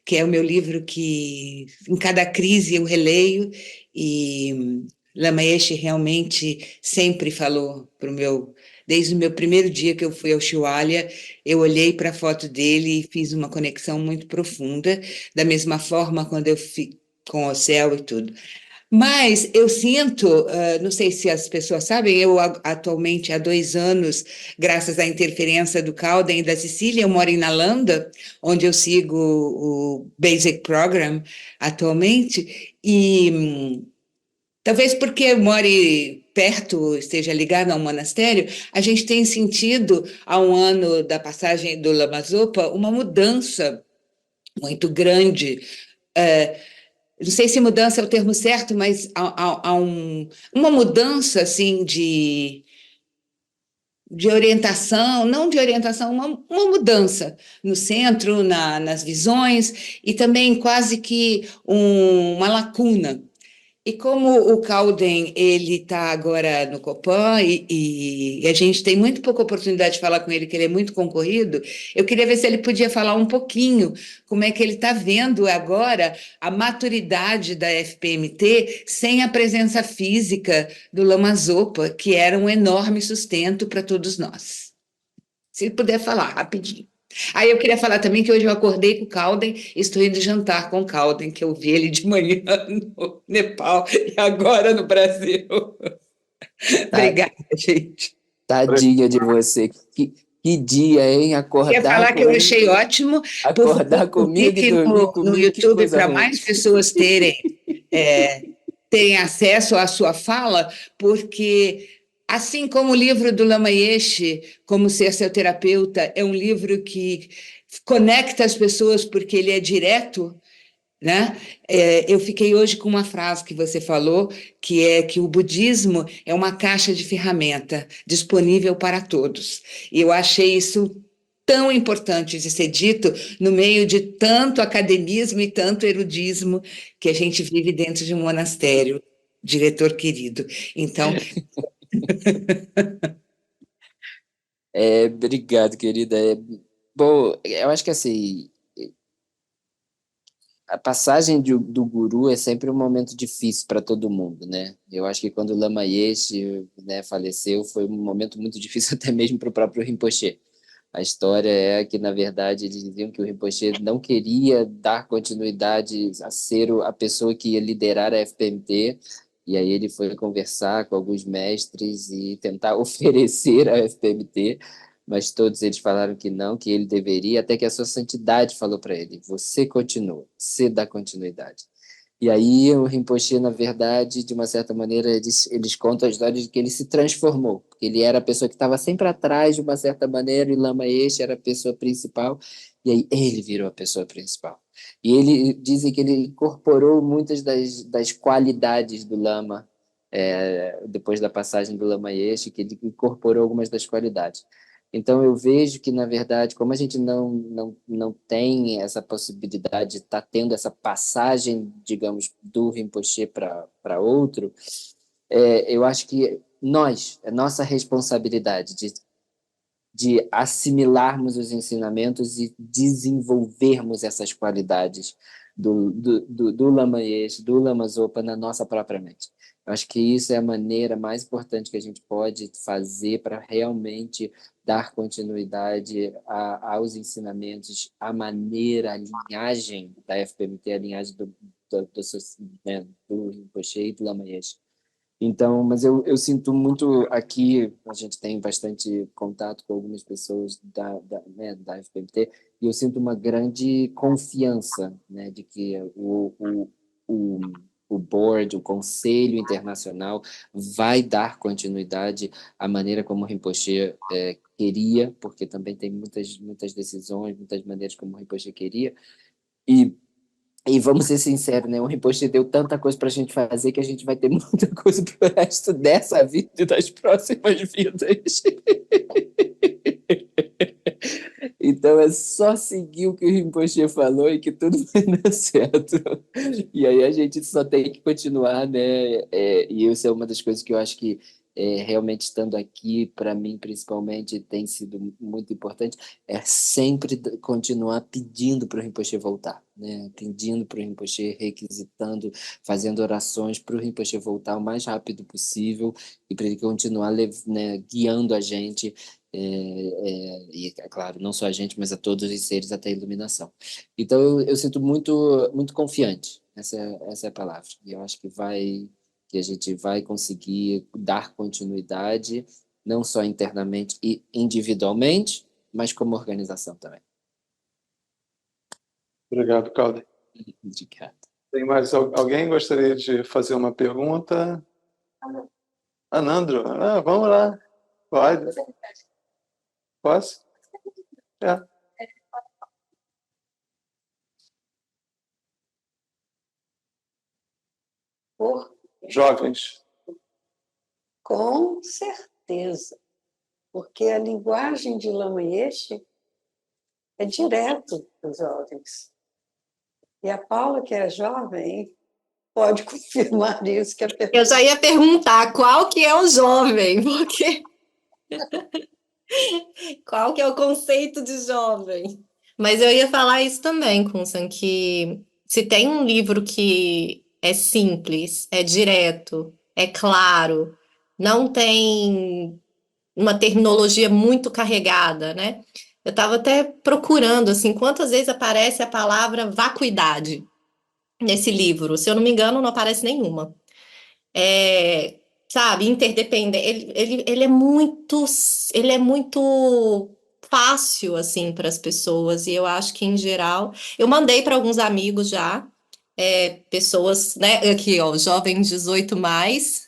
H: que é o meu livro que, em cada crise, eu releio, e Lama Yeshe realmente sempre falou para o meu... Desde o meu primeiro dia que eu fui ao Shualha, eu olhei para a foto dele e fiz uma conexão muito profunda, da mesma forma quando eu fui com o céu e tudo. Mas eu sinto, não sei se as pessoas sabem, eu atualmente há 2 anos, graças à interferência do Calden e da Cecília, eu moro em Nalanda, onde eu sigo o Basic Program atualmente, e talvez porque eu more perto, esteja ligado ao monastério, a gente tem sentido, há 1 ano da passagem do Lama Zopa, uma mudança muito grande. Não sei se mudança é o termo certo, mas há uma mudança assim, de orientação, não de orientação, uma mudança no centro, nas visões, e também quase que uma lacuna. E como o Calden, ele está agora no Copan e a gente tem muito pouca oportunidade de falar com ele, que ele é muito concorrido, eu queria ver se ele podia falar um pouquinho como é que ele está vendo agora a maturidade da FPMT sem a presença física do Lama Zopa, que era um enorme sustento para todos nós. Se ele puder falar rapidinho. Aí eu queria falar também que hoje eu acordei com o Calden, estou indo jantar com o Calden, que eu vi ele de manhã no Nepal e agora no Brasil. Obrigada, gente.
D: Tadinha de você. Que dia, hein? Acordar.
H: Queria falar que eu achei ótimo.
D: Acordar comigo e dormir comigo.
H: No YouTube, para mais pessoas terem acesso à sua fala, porque... Assim como o livro do Lama Yeshe, Como Ser Seu Terapeuta, é um livro que conecta as pessoas porque ele é direto, né? Eu fiquei hoje com uma frase que você falou, que é que o budismo é uma caixa de ferramenta disponível para todos. E eu achei isso tão importante de ser dito no meio de tanto academismo e tanto erudismo que a gente vive dentro de um monastério, diretor querido. Então...
D: Obrigado, querida. Bom, eu acho que assim, a passagem do guru é sempre um momento difícil para todo mundo, né? Eu acho que quando o Lama Yeshe, né, faleceu, foi um momento muito difícil até mesmo para o próprio Rinpoche. A história é que, na verdade, eles diziam que o Rinpoche não queria dar continuidade a ser a pessoa que ia liderar a FPMT, e aí ele foi conversar com alguns mestres e tentar oferecer a FPMT, mas todos eles falaram que não, que ele deveria, até que a sua santidade falou para ele: você continua, você dá continuidade. E aí o Rinpoche, na verdade, de uma certa maneira, eles contam a história de que ele se transformou. Ele era a pessoa que estava sempre atrás, de uma certa maneira, e Lama Yeshe era a pessoa principal, e aí ele virou a pessoa principal. E ele dizem que ele incorporou muitas das qualidades do Lama, depois da passagem do Lama Yeshe, que ele incorporou algumas das qualidades. Então, eu vejo que, na verdade, como a gente não tem essa possibilidade de estar tendo essa passagem, digamos, do Rinpoche para outro, eu acho que é nossa responsabilidade de assimilarmos os ensinamentos e desenvolvermos essas qualidades do Lama Yeshe, do Lama Zopa na nossa própria mente. Eu acho que isso é a maneira mais importante que a gente pode fazer para realmente dar continuidade aos ensinamentos, a maneira, a linhagem da FPMT, a linhagem né, do Rinpoche e do Lama Yeshe. Então, mas eu sinto muito aqui, a gente tem bastante contato com algumas pessoas né, da FPMT, e eu sinto uma grande confiança, né, de que o board, o Conselho Internacional vai dar continuidade à maneira como o Rinpoche queria, porque também tem muitas decisões, muitas maneiras como o Rinpoche queria, e vamos ser sinceros, né? O Rinpoche deu tanta coisa para a gente fazer que a gente vai ter muita coisa para o resto dessa vida e das próximas vidas. Então é só seguir o que o Rinpoche falou e que tudo vai dar certo. E aí a gente só tem que continuar, né? E isso é uma das coisas que eu acho que realmente estando aqui, para mim principalmente, tem sido muito importante, é sempre continuar pedindo para o Rinpoche voltar, né? Pedindo para o Rinpoche, requisitando, fazendo orações para o Rinpoche voltar o mais rápido possível e para ele continuar, né, guiando a gente, e, é claro, não só a gente, mas a todos os seres até a iluminação. Então, eu sinto muito confiante, essa é a palavra, e eu acho que a gente vai conseguir dar continuidade, não só internamente e individualmente, mas como organização também.
A: Obrigado, Calder.
D: Obrigado.
A: Tem mais alguém gostaria de fazer uma pergunta? Anandro, vamos lá. Pode. Posso? Jovens.
B: Com certeza, porque a linguagem de Lama Yeshe é direto para os jovens. E a Paula, que é jovem, pode confirmar isso.
E: Eu já ia perguntar qual que é o jovem, porque qual que é o conceito de jovem? Mas eu ia falar isso também, Kunsan, que se tem um livro que é simples, é direto, é claro, não tem uma terminologia muito carregada, né? Eu estava até procurando, assim, quantas vezes aparece a palavra vacuidade nesse livro. Se eu não me engano, não aparece nenhuma. Sabe, interdependente. Ele é muito fácil, assim, para as pessoas. E eu acho que, em geral, eu mandei para alguns amigos já, pessoas, né, aqui, ó, jovens 18 mais,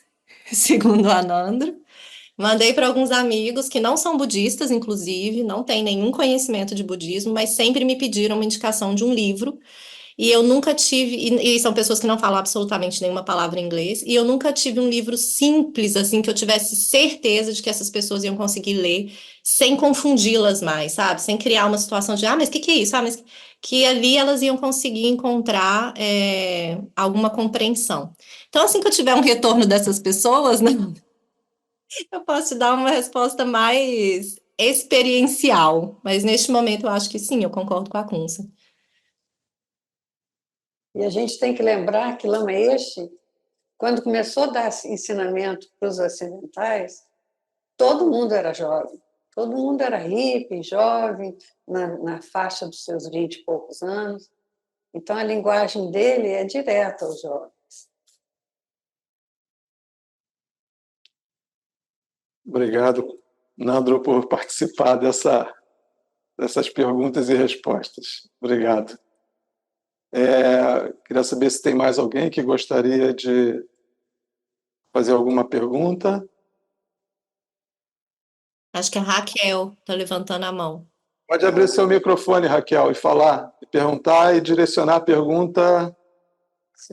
E: segundo a Anandro. Mandei para alguns amigos que não são budistas, inclusive, não têm nenhum conhecimento de budismo, mas sempre me pediram uma indicação de um livro. E eu nunca tive, e são pessoas que não falam absolutamente nenhuma palavra em inglês, e eu nunca tive um livro simples, assim, que eu tivesse certeza de que essas pessoas iam conseguir ler, sem confundi-las mais, sabe? Sem criar uma situação de, mas o que é isso? Mas que ali elas iam conseguir encontrar alguma compreensão. Então, assim que eu tiver um retorno dessas pessoas, né, eu posso te dar uma resposta mais experiencial, mas neste momento eu acho que sim, eu concordo com a Kunsa.
B: E a gente tem que lembrar que Lama Yeshe, quando começou a dar ensinamento para os ocidentais, todo mundo era jovem, todo mundo era hippie, jovem, na faixa dos seus 20 e poucos anos. Então, a linguagem dele é direta aos jovens.
A: Obrigado, Nandro, por participar dessas perguntas e respostas. Obrigado. Queria saber se tem mais alguém que gostaria de fazer alguma pergunta.
E: Acho que a Raquel está levantando a mão.
A: Pode abrir seu microfone, Raquel, e falar, e perguntar e direcionar a pergunta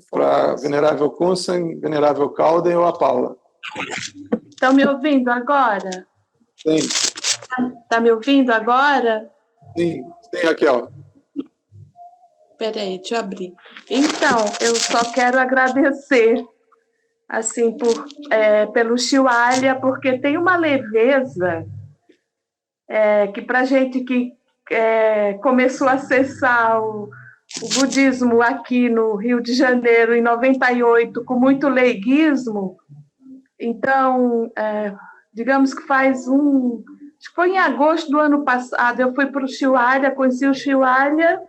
A: para Venerável Kunsan, Venerável Calden ou a Paula.
I: Estão me ouvindo agora?
A: Sim.
I: Está me ouvindo agora?
A: Sim, Raquel.
I: Espera aí, deixa eu abrir. Então, eu só quero agradecer assim, pelo Shivalya, porque tem uma leveza que para a gente que começou a acessar o budismo aqui no Rio de Janeiro em 98 com muito leiguismo, então, digamos que acho que foi em agosto do ano passado, eu fui para o Shivalya, conheci o Shivalya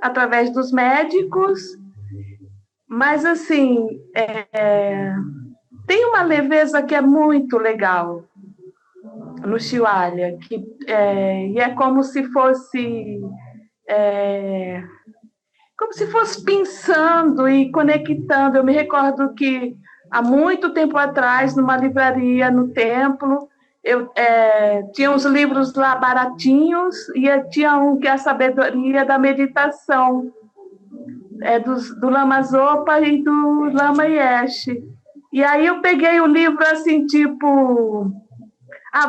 I: através dos médicos, mas, assim, tem uma leveza que é muito legal no Shivalya, e é como se fosse pensando e conectando. Eu me recordo que, há muito tempo atrás, numa livraria no templo, tinha uns livros lá baratinhos, e tinha um que é a sabedoria da meditação, do Lama Zopa e do Lama Yeshe. E aí eu peguei o livro assim, tipo,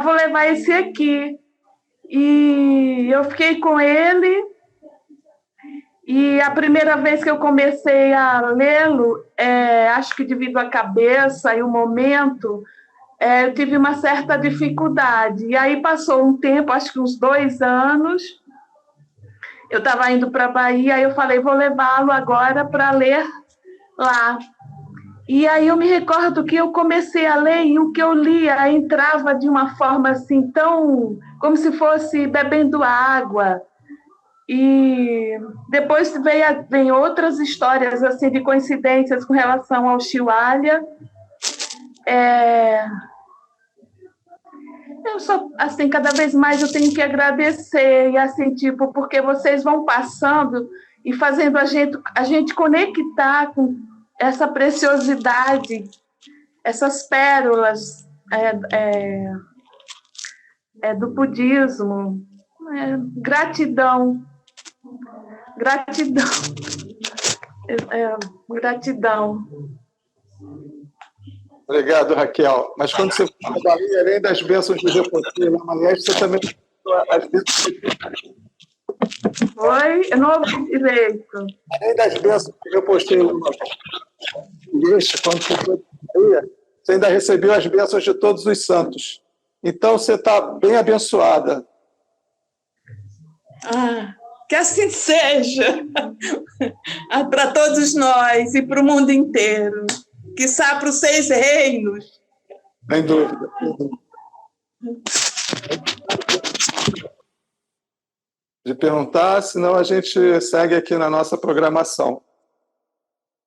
I: vou levar esse aqui. E eu fiquei com ele, e a primeira vez que eu comecei a lê-lo, acho que devido à cabeça e o momento, eu tive uma certa dificuldade. E aí passou um tempo, acho que uns 2 anos, eu estava indo para a Bahia, aí eu falei, vou levá-lo agora para ler lá. E aí eu me recordo que eu comecei a ler, e o que eu lia entrava de uma forma assim, tão como se fosse bebendo água. E depois vem outras histórias assim, de coincidências com relação ao Shivalya. Eu só, assim, cada vez mais eu tenho que agradecer, e assim, tipo, porque vocês vão passando e fazendo a gente conectar com essa preciosidade, essas pérolas do budismo. Gratidão. Gratidão. Gratidão.
A: Obrigado, Raquel. Mas quando você fala da Bahia, além das bênçãos de Reposteiro e Lama Yeshe, você também as bênçãos de...
I: Oi? Eu não ouvi direito.
A: Além das bênçãos de Reposteiro e Lama Yeshe, quando você foi para a Bahia, você ainda recebeu as bênçãos de todos os santos. Então, você está bem abençoada.
I: Que assim seja para todos nós e para o mundo inteiro. Quiçá para os 6 reinos.
A: Sem dúvida. De perguntar, senão a gente segue aqui na nossa programação,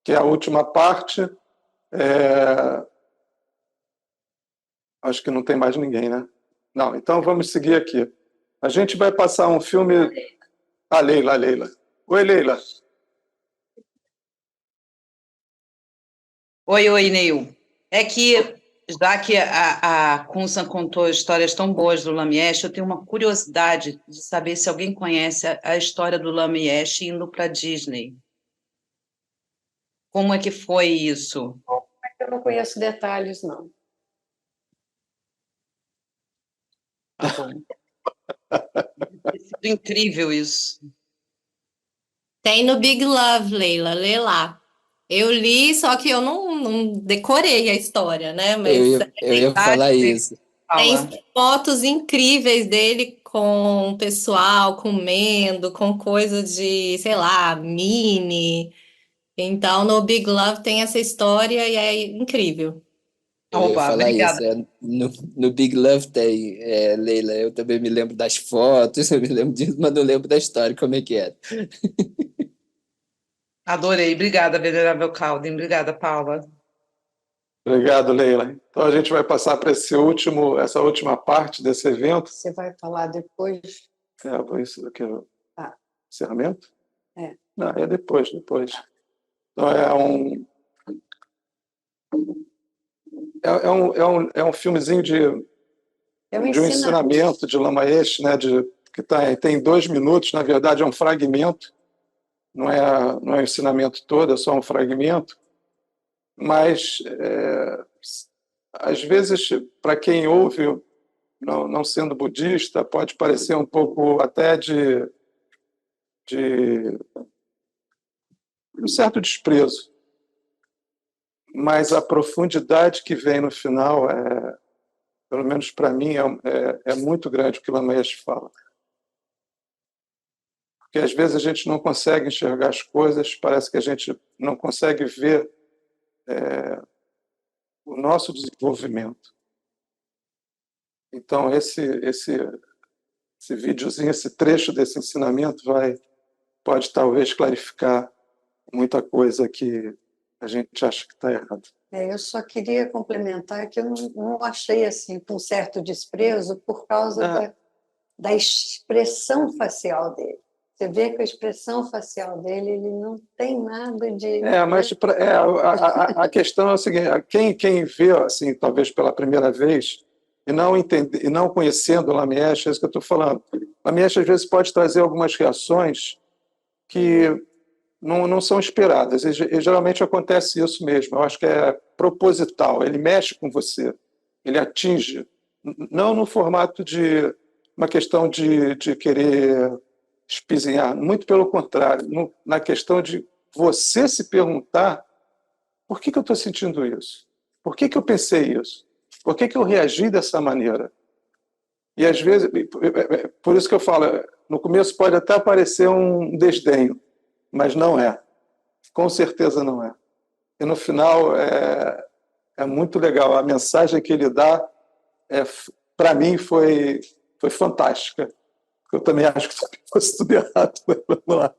A: que é a última parte. Acho que não tem mais ninguém, né? Não, então vamos seguir aqui. A gente vai passar um filme... Leila. Oi, Leila.
F: Oi, Neil. É que, já que a Kunsan contou histórias tão boas do Lama Yeshe, eu tenho uma curiosidade de saber se alguém conhece a história do Lama Yeshe indo para Disney. Como é que foi isso?
B: Eu não conheço detalhes, não.
F: Tá bom. Tem sido incrível isso.
E: Tem no Big Love, Leila, lê lá. Eu li, só que eu não decorei a história, né? Mas
D: Eu ia falar isso.
F: Paula.
E: Tem fotos incríveis dele com o pessoal comendo, com coisa de, sei lá, mini. Então, no Big Love tem essa história e é incrível.
D: Eu ia
F: Opa,
D: falar
F: obrigada.
D: isso, no Big Love tem, Leila, eu também me lembro das fotos, eu me lembro disso, mas não lembro da história, como é que era.
F: Adorei. Obrigada, Venerável Calden. Obrigada, Paula.
A: Obrigado, Leila. Então a gente vai passar para essa última parte desse evento.
B: Você vai falar depois?
A: Isso aqui é o
B: Tá.
A: encerramento?
B: É.
A: Não, é depois. Então é um filmezinho
B: É um
A: de um ensinamento de Lama Yeshe, né, que tem 2 minutos, na verdade é um fragmento, não é o ensinamento todo, é só um fragmento, mas às vezes, para quem ouve, não sendo budista, pode parecer um pouco até de um certo desprezo, mas a profundidade que vem no final pelo menos para mim, é muito grande o que Lama Yeshe fala. Porque às vezes a gente não consegue enxergar as coisas, parece que a gente não consegue ver o nosso desenvolvimento. Então, esse videozinho, esse trecho desse ensinamento pode talvez clarificar muita coisa que a gente acha que está errado.
B: Eu só queria complementar que eu não achei assim com certo desprezo por causa da expressão facial dele. Você vê que a expressão facial dele, ele não tem nada de...
A: Mas a questão é a seguinte, quem vê, assim, talvez pela primeira vez, e não conhecendo o Lama Yeshe, é isso que eu estou falando. O Lama Yeshe, às vezes, pode trazer algumas reações que não são esperadas. E geralmente acontece isso mesmo. Eu acho que é proposital. Ele mexe com você. Ele atinge. Não no formato de uma questão de querer espizinhar. Muito pelo contrário. Na questão de você se perguntar por que eu estou sentindo isso? Por que eu pensei isso? Por que eu reagi dessa maneira? E, às vezes, por isso que eu falo, no começo pode até parecer um desdenho, mas não é. Com certeza não é. E no final é muito legal. A mensagem que ele dá, para mim, foi fantástica. Eu também acho que fosse tudo errado. Vamos lá.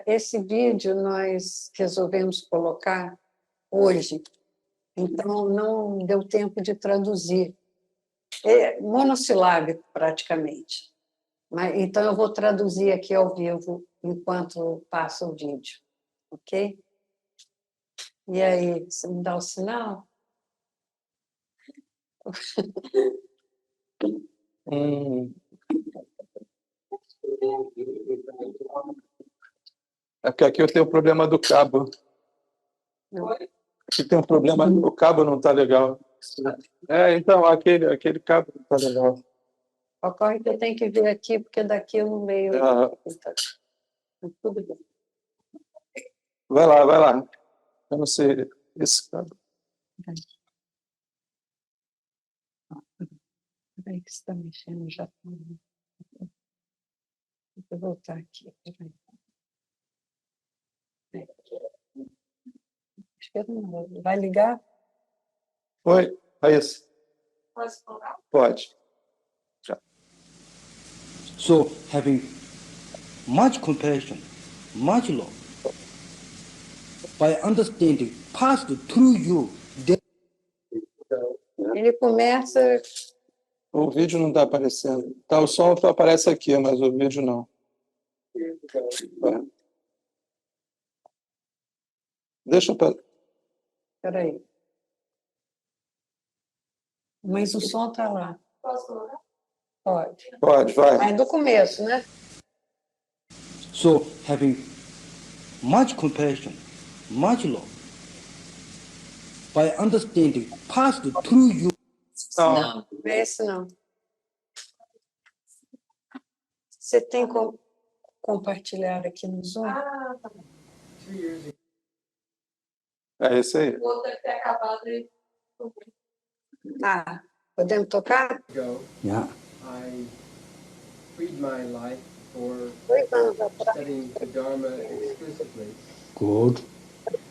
B: Esse vídeo nós resolvemos colocar hoje, então não deu tempo de traduzir. É monossilábico, praticamente. Então, eu vou traduzir aqui ao vivo enquanto passa o vídeo, ok? E aí, você me dá o sinal?
A: É porque aqui eu tenho o problema do cabo. Aqui tem um problema, o cabo não está legal. Então, aquele cabo não está legal.
B: Ocorre que eu tenho que ver aqui, porque daqui eu não leio. Tudo bem.
A: Vai lá. Eu não sei esse cabo.
B: Peraí que você está mexendo já. Deixa eu voltar aqui. Vai ligar?
A: Oi, Raíssa.
B: Posso falar?
A: Pode.
J: So having much compassion, much love, by understanding passed through you.
B: Ele começa...
A: O vídeo não está aparecendo. O som aparece aqui, mas o vídeo não. Deixa eu...
B: Espera aí. Mas o som está lá. Posso falar? Pode,
A: vai.
B: Mas do começo, né?
J: So having much compassion, much love, by understanding passed through you.
B: Não é esse não. Você tem como compartilhar aqui no Zoom?
A: Tá. É esse aí.
B: O outro deve ter acabado aí. Ah, podemos tocar?
K: ago,
J: Yeah.
K: I freed my life for
B: 2 anos atrás.
K: studying the Dharma exclusively,
J: Good.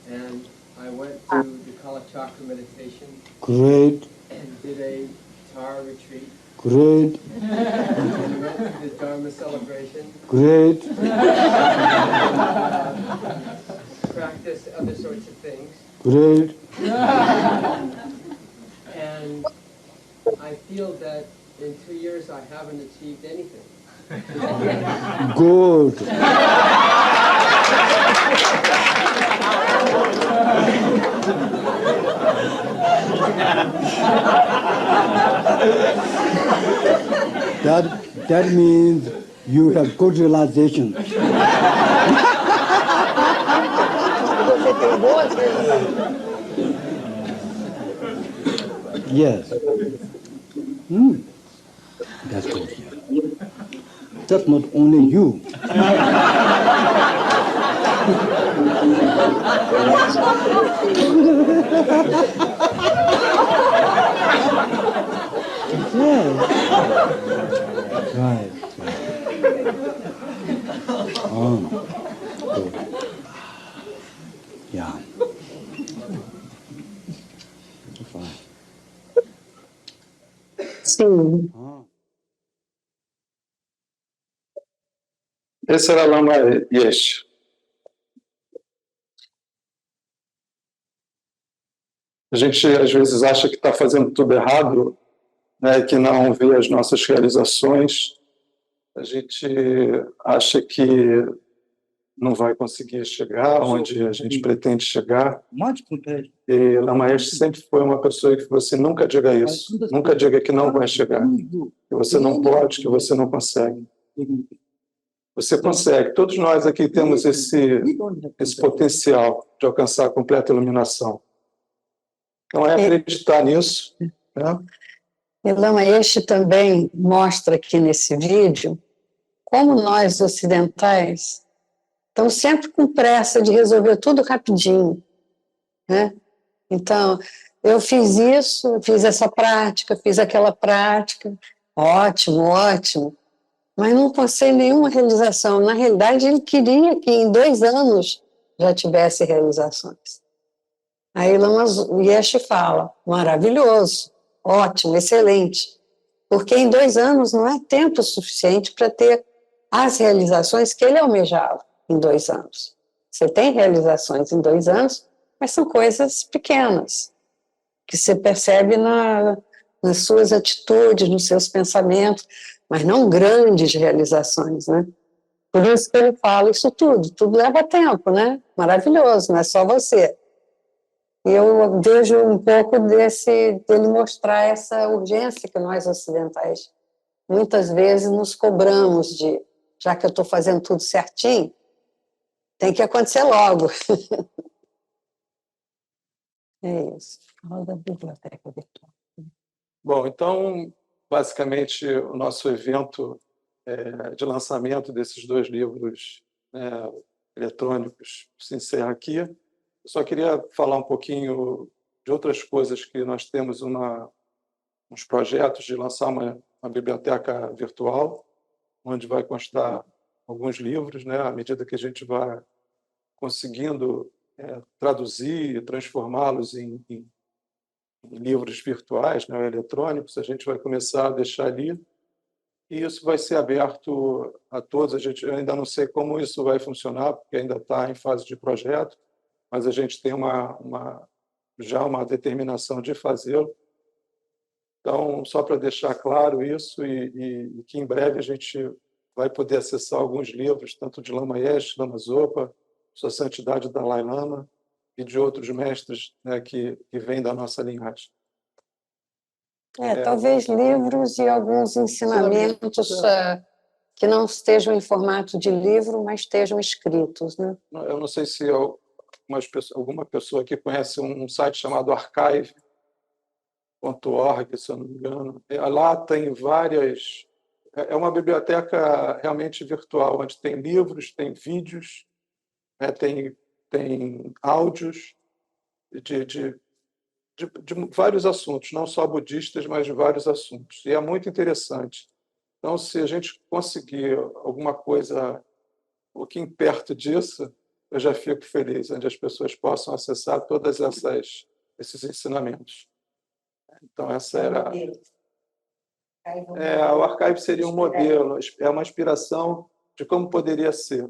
K: and I went to the Kalachakra meditation
J: Great.
K: and did a Tara retreat,
J: Great.
K: and went to the Dharma celebration,
J: Great.
K: practiced other sorts of things,
J: Great.
K: and I feel that in 2 years I haven't achieved anything.
J: Good. That means you have good realization.
B: Você tem boas realizações.
J: Yes. That's good. Yeah. That's not only you. Right. Good. Yeah. Fine.
B: Sim.
A: Esse era Lama Yeshe. A gente, às vezes, acha que está fazendo tudo errado, né, que não vê as nossas realizações. A gente acha que não vai conseguir chegar onde a gente pretende chegar. E Lama Yeshe sempre foi uma pessoa que você nunca diga isso. Nunca diga que não vai chegar. Que você não pode, que você não consegue. Você consegue. Todos nós aqui temos esse potencial de alcançar a completa iluminação. Então, é acreditar nisso. Né?
B: E Lama Yeshe também mostra aqui nesse vídeo como nós ocidentais estamos sempre com pressa de resolver tudo rapidinho. Né? Então, eu fiz isso, fiz essa prática, fiz aquela prática, ótimo, ótimo, mas não passei nenhuma realização. Na realidade, ele queria que em 2 anos já tivesse realizações. Aí Lama Yeshe fala, maravilhoso, ótimo, excelente, porque em 2 anos não é tempo suficiente para ter as realizações que ele almejava em 2 anos. Você tem realizações em 2 anos, mas são coisas pequenas, que você percebe nas suas atitudes, nos seus pensamentos, mas não grandes realizações, né? Por isso que ele fala isso tudo leva tempo, né? Maravilhoso, não é só você. E eu vejo um pouco dele mostrar essa urgência que nós ocidentais muitas vezes nos cobramos de, já que eu estou fazendo tudo certinho, tem que acontecer logo. É isso. Fala da biblioteca virtual.
A: Bom, então, basicamente, o nosso evento de lançamento desses 2 livros, né, eletrônicos se encerra aqui. Eu só queria falar um pouquinho de outras coisas que nós temos uns projetos de lançar uma biblioteca virtual, onde vai constar alguns livros, né, à medida que a gente vai conseguindo traduzir e transformá-los em livros virtuais, né, eletrônicos, a gente vai começar a deixar ali, e isso vai ser aberto a todos. Eu ainda não sei como isso vai funcionar, porque ainda está em fase de projeto, mas a gente tem já uma determinação de fazê-lo. Então, só para deixar claro isso, e que em breve a gente vai poder acessar alguns livros, tanto de Lama Yeshe, Lama Zopa, Sua Santidade Dalai Lama, e de outros mestres, né, que vêm da nossa linhagem.
B: Talvez livros e alguns ensinamentos que não estejam em formato de livro, mas estejam escritos, né?
A: Eu não sei se alguma pessoa aqui conhece um site chamado archive.org, se eu não me engano. Lá tem várias... É uma biblioteca realmente virtual, onde tem livros, tem vídeos, né, tem áudios de vários assuntos, não só budistas, mas de vários assuntos. E é muito interessante. Então, se a gente conseguir alguma coisa um pouquinho perto disso, eu já fico feliz, onde as pessoas possam acessar todas esses ensinamentos. Então, essa era... o archive seria um modelo, é uma inspiração de como poderia ser,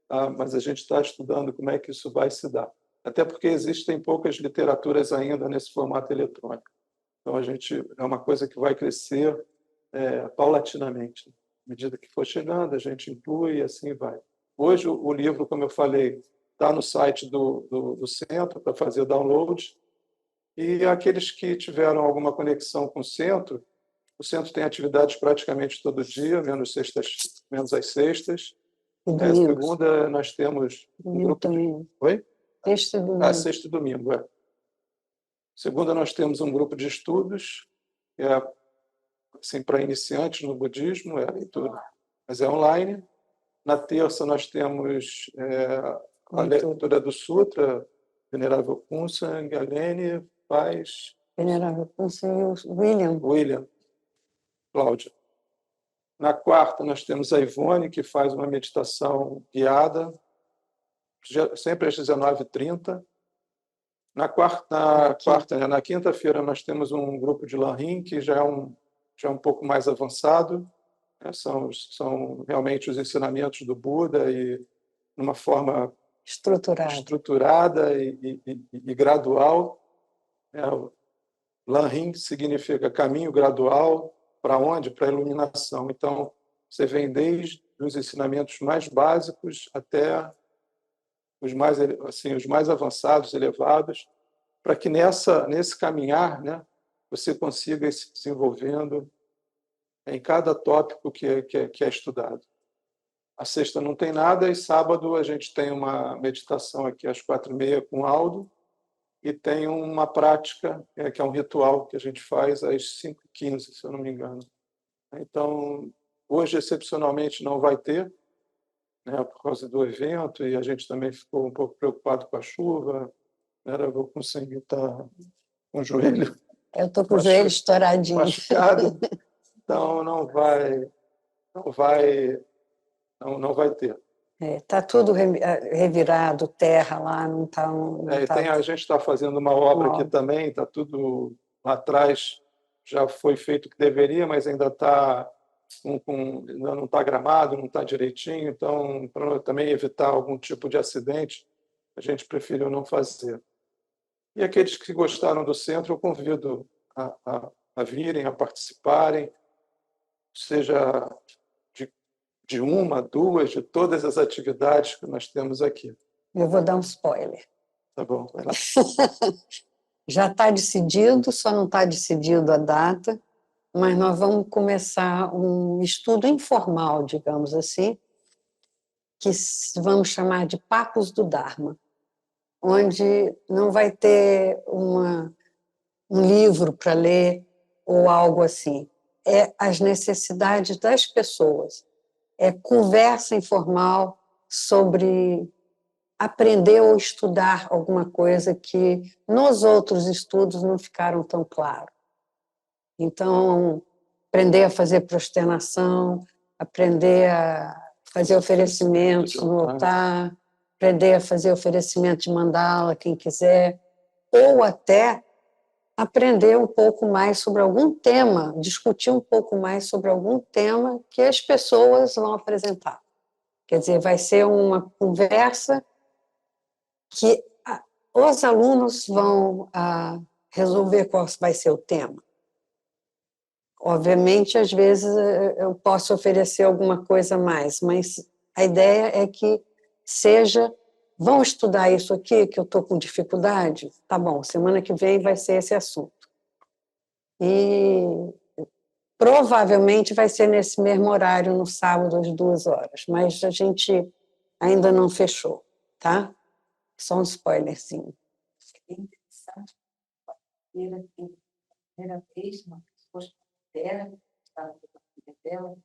A: tá? Mas a gente está estudando como é que isso vai se dar. Até porque existem poucas literaturas ainda nesse formato eletrônico. Então, é uma coisa que vai crescer paulatinamente. À medida que for chegando, a gente inclui e assim vai. Hoje, o livro, como eu falei, está no site do centro para fazer download. E aqueles que tiveram alguma conexão com o centro tem atividades praticamente todo dia, menos as sextas. Segunda, nós temos um grupo de... Oi?
B: Sexta e domingo.
A: Sexta e domingo, é. Segunda, nós temos um grupo de estudos, que é assim, para iniciantes no budismo, leitura, mas é online. Na terça, nós temos a leitura do Sutra, Venerável Kunsang, Alene, Paz...
B: Venerável Kunsang e o
A: William, Cláudia. Na quarta, nós temos a Ivone, que faz uma meditação guiada, sempre às 19h30. Na quinta-feira, nós temos um grupo de Lanrim, que já é um pouco mais avançado. São realmente os ensinamentos do Buda e numa forma estruturada e gradual. Lanrim significa caminho gradual. Para onde? Para a iluminação. Então, você vem desde os ensinamentos mais básicos até os mais avançados, elevados, para que nesse caminhar, né, você consiga ir se desenvolvendo em cada tópico que é estudado. A sexta não tem nada, e sábado a gente tem uma meditação aqui às 4h30 com o Aldo, e tem uma prática, que é um ritual que a gente faz às 5h15, se eu não me engano. Então, hoje, excepcionalmente, não vai ter, né, por causa do evento, e a gente também ficou um pouco preocupado com a chuva. Eu vou conseguir estar com o joelho...
B: Eu estou com o joelho estouradinho.
A: Machucado. Então, não vai ter.
B: Está tudo revirado, terra lá, não está...
A: A gente está fazendo uma obra aqui também, está tudo lá atrás, já foi feito o que deveria, mas ainda ainda não está gramado, não está direitinho, então, para também evitar algum tipo de acidente, a gente preferiu não fazer. E aqueles que gostaram do centro, eu convido a virem, a participarem, seja de uma, duas, de todas as atividades que nós temos aqui.
B: Eu vou dar um spoiler.
A: Tá bom, vai lá.
B: Já está decidido, só não está decidido a data, mas nós vamos começar um estudo informal, digamos assim, que vamos chamar de Papos do Dharma, onde não vai ter um livro para ler ou algo assim. É as necessidades das pessoas. É conversa informal sobre aprender ou estudar alguma coisa que nos outros estudos não ficaram tão claro. Então, aprender a fazer prosternação, aprender a fazer oferecimentos no altar, aprender a fazer oferecimento de mandala, quem quiser, ou até aprender um pouco mais sobre algum tema, discutir um pouco mais sobre algum tema que as pessoas vão apresentar. Quer dizer, vai ser uma conversa que os alunos vão resolver qual vai ser o tema. Obviamente, às vezes, eu posso oferecer alguma coisa a mais, mas a ideia é que vão estudar isso aqui, que eu estou com dificuldade? Tá bom, semana que vem vai ser esse assunto. E provavelmente vai ser nesse mesmo horário, no sábado, às 2h, mas a gente ainda não fechou, tá? Só um spoilerzinho.
L: É interessante, primeira vez, uma pessoa dela, estava com a filha dela,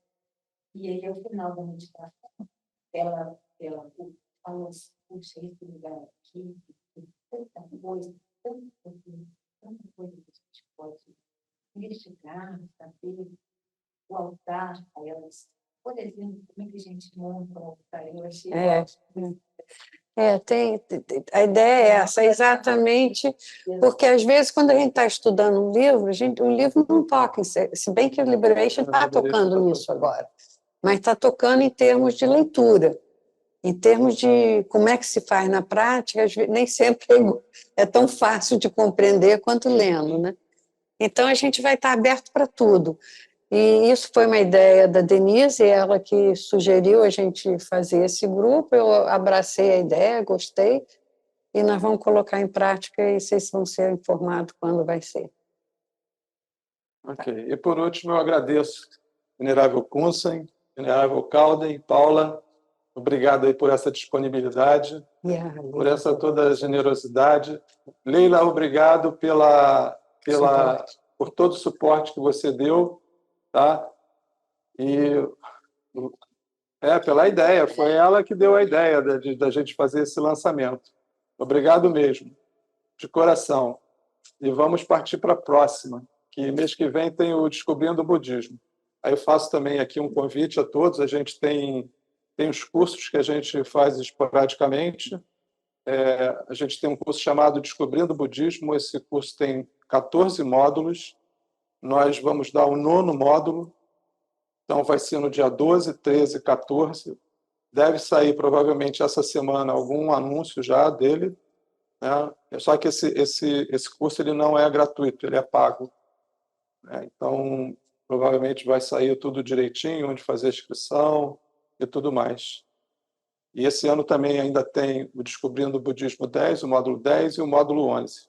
L: e aí, ao final da meditação, ela falou assim: puxa, esse lugar aqui, tanta coisa, tanta coisa que a gente pode investigar, saber, o altar a elas. Por exemplo, como é que a gente monta um altar? Eu achei ótimo.
B: A ideia é essa, exatamente, porque às vezes quando a gente está estudando um livro, o livro não toca, se bem que o Liberation está tocando nisso agora, mas está tocando em termos de leitura, em termos de como é que se faz na prática, às vezes, nem sempre é tão fácil de compreender quanto lendo, né? Então a gente vai estar aberto para tudo. E isso foi uma ideia da Denise, ela que sugeriu a gente fazer esse grupo, eu abracei a ideia, gostei, e nós vamos colocar em prática e vocês vão ser informados quando vai ser.
A: Ok. E, por último, eu agradeço Venerável Kunsen, Venerável Calden, Paula, obrigado aí por essa disponibilidade, por essa toda a generosidade. Leila, obrigado por todo o suporte que você deu. Tá? E pela ideia, foi ela que deu a ideia da gente fazer esse lançamento. Obrigado mesmo, de coração. E vamos partir para a próxima, que mês que vem tem o Descobrindo o Budismo. Aí eu faço também aqui um convite a todos, a gente tem os cursos que a gente faz esporadicamente. A gente tem um curso chamado Descobrindo o Budismo, esse curso tem 14 módulos. Nós vamos dar o 9º módulo, então vai ser no dia 12, 13 e 14. Deve sair provavelmente essa semana algum anúncio já dele, né? Só que esse curso ele não é gratuito, ele é pago, né? Então, provavelmente vai sair tudo direitinho, onde fazer a inscrição e tudo mais. E esse ano também ainda tem o Descobrindo o Budismo 10, o módulo 10 e o módulo 11.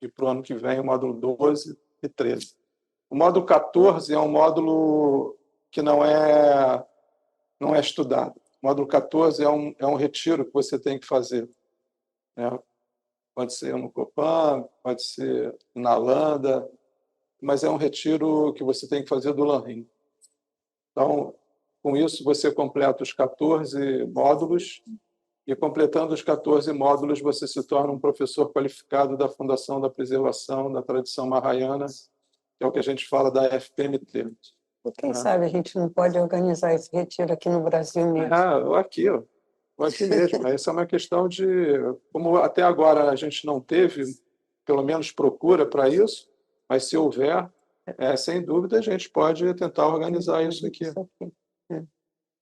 A: E para o ano que vem o módulo 12 e 13. O módulo 14 é um módulo que não é estudado. O módulo 14 é um retiro que você tem que fazer, né? Pode ser no Copan, pode ser na Landa, mas é um retiro que você tem que fazer do Lanrim. Então, com isso, você completa os 14 módulos e, completando os 14 módulos, você se torna um professor qualificado da Fundação da Preservação da Tradição Mahayana, que é o que a gente fala da FPMT.
B: E quem sabe a gente não pode organizar esse retiro aqui no Brasil mesmo?
A: Ou aqui mesmo. Essa é uma questão de... Como até agora a gente não teve, pelo menos procura para isso, mas se houver, sem dúvida a gente pode tentar organizar isso aqui.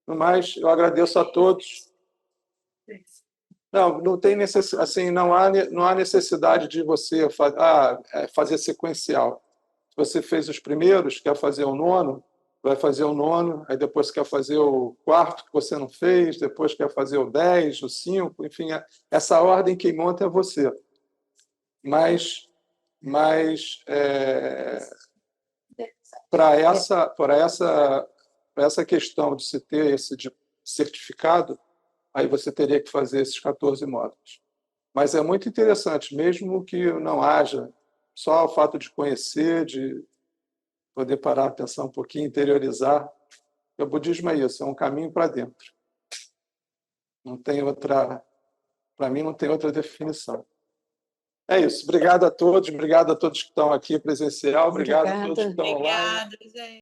A: No mais, eu agradeço a todos. Não tem necessidade, assim, não há necessidade de você fazer sequencial. Se você fez os primeiros, quer fazer o 9º, vai fazer o 9º, aí depois quer fazer o 4º que você não fez, depois quer fazer o 10, o 5, enfim, essa ordem quem monta é você. Mas para essa questão de se ter esse certificado, aí você teria que fazer esses 14 módulos. Mas é muito interessante, mesmo que não haja, só o fato de conhecer, de poder parar, pensar um pouquinho, interiorizar. O budismo é isso, é um caminho para dentro. Não tem outra, para mim, não tem outra definição. É isso. Obrigado a todos que estão aqui presencial, obrigado a todos que estão online.
E: Obrigada, gente.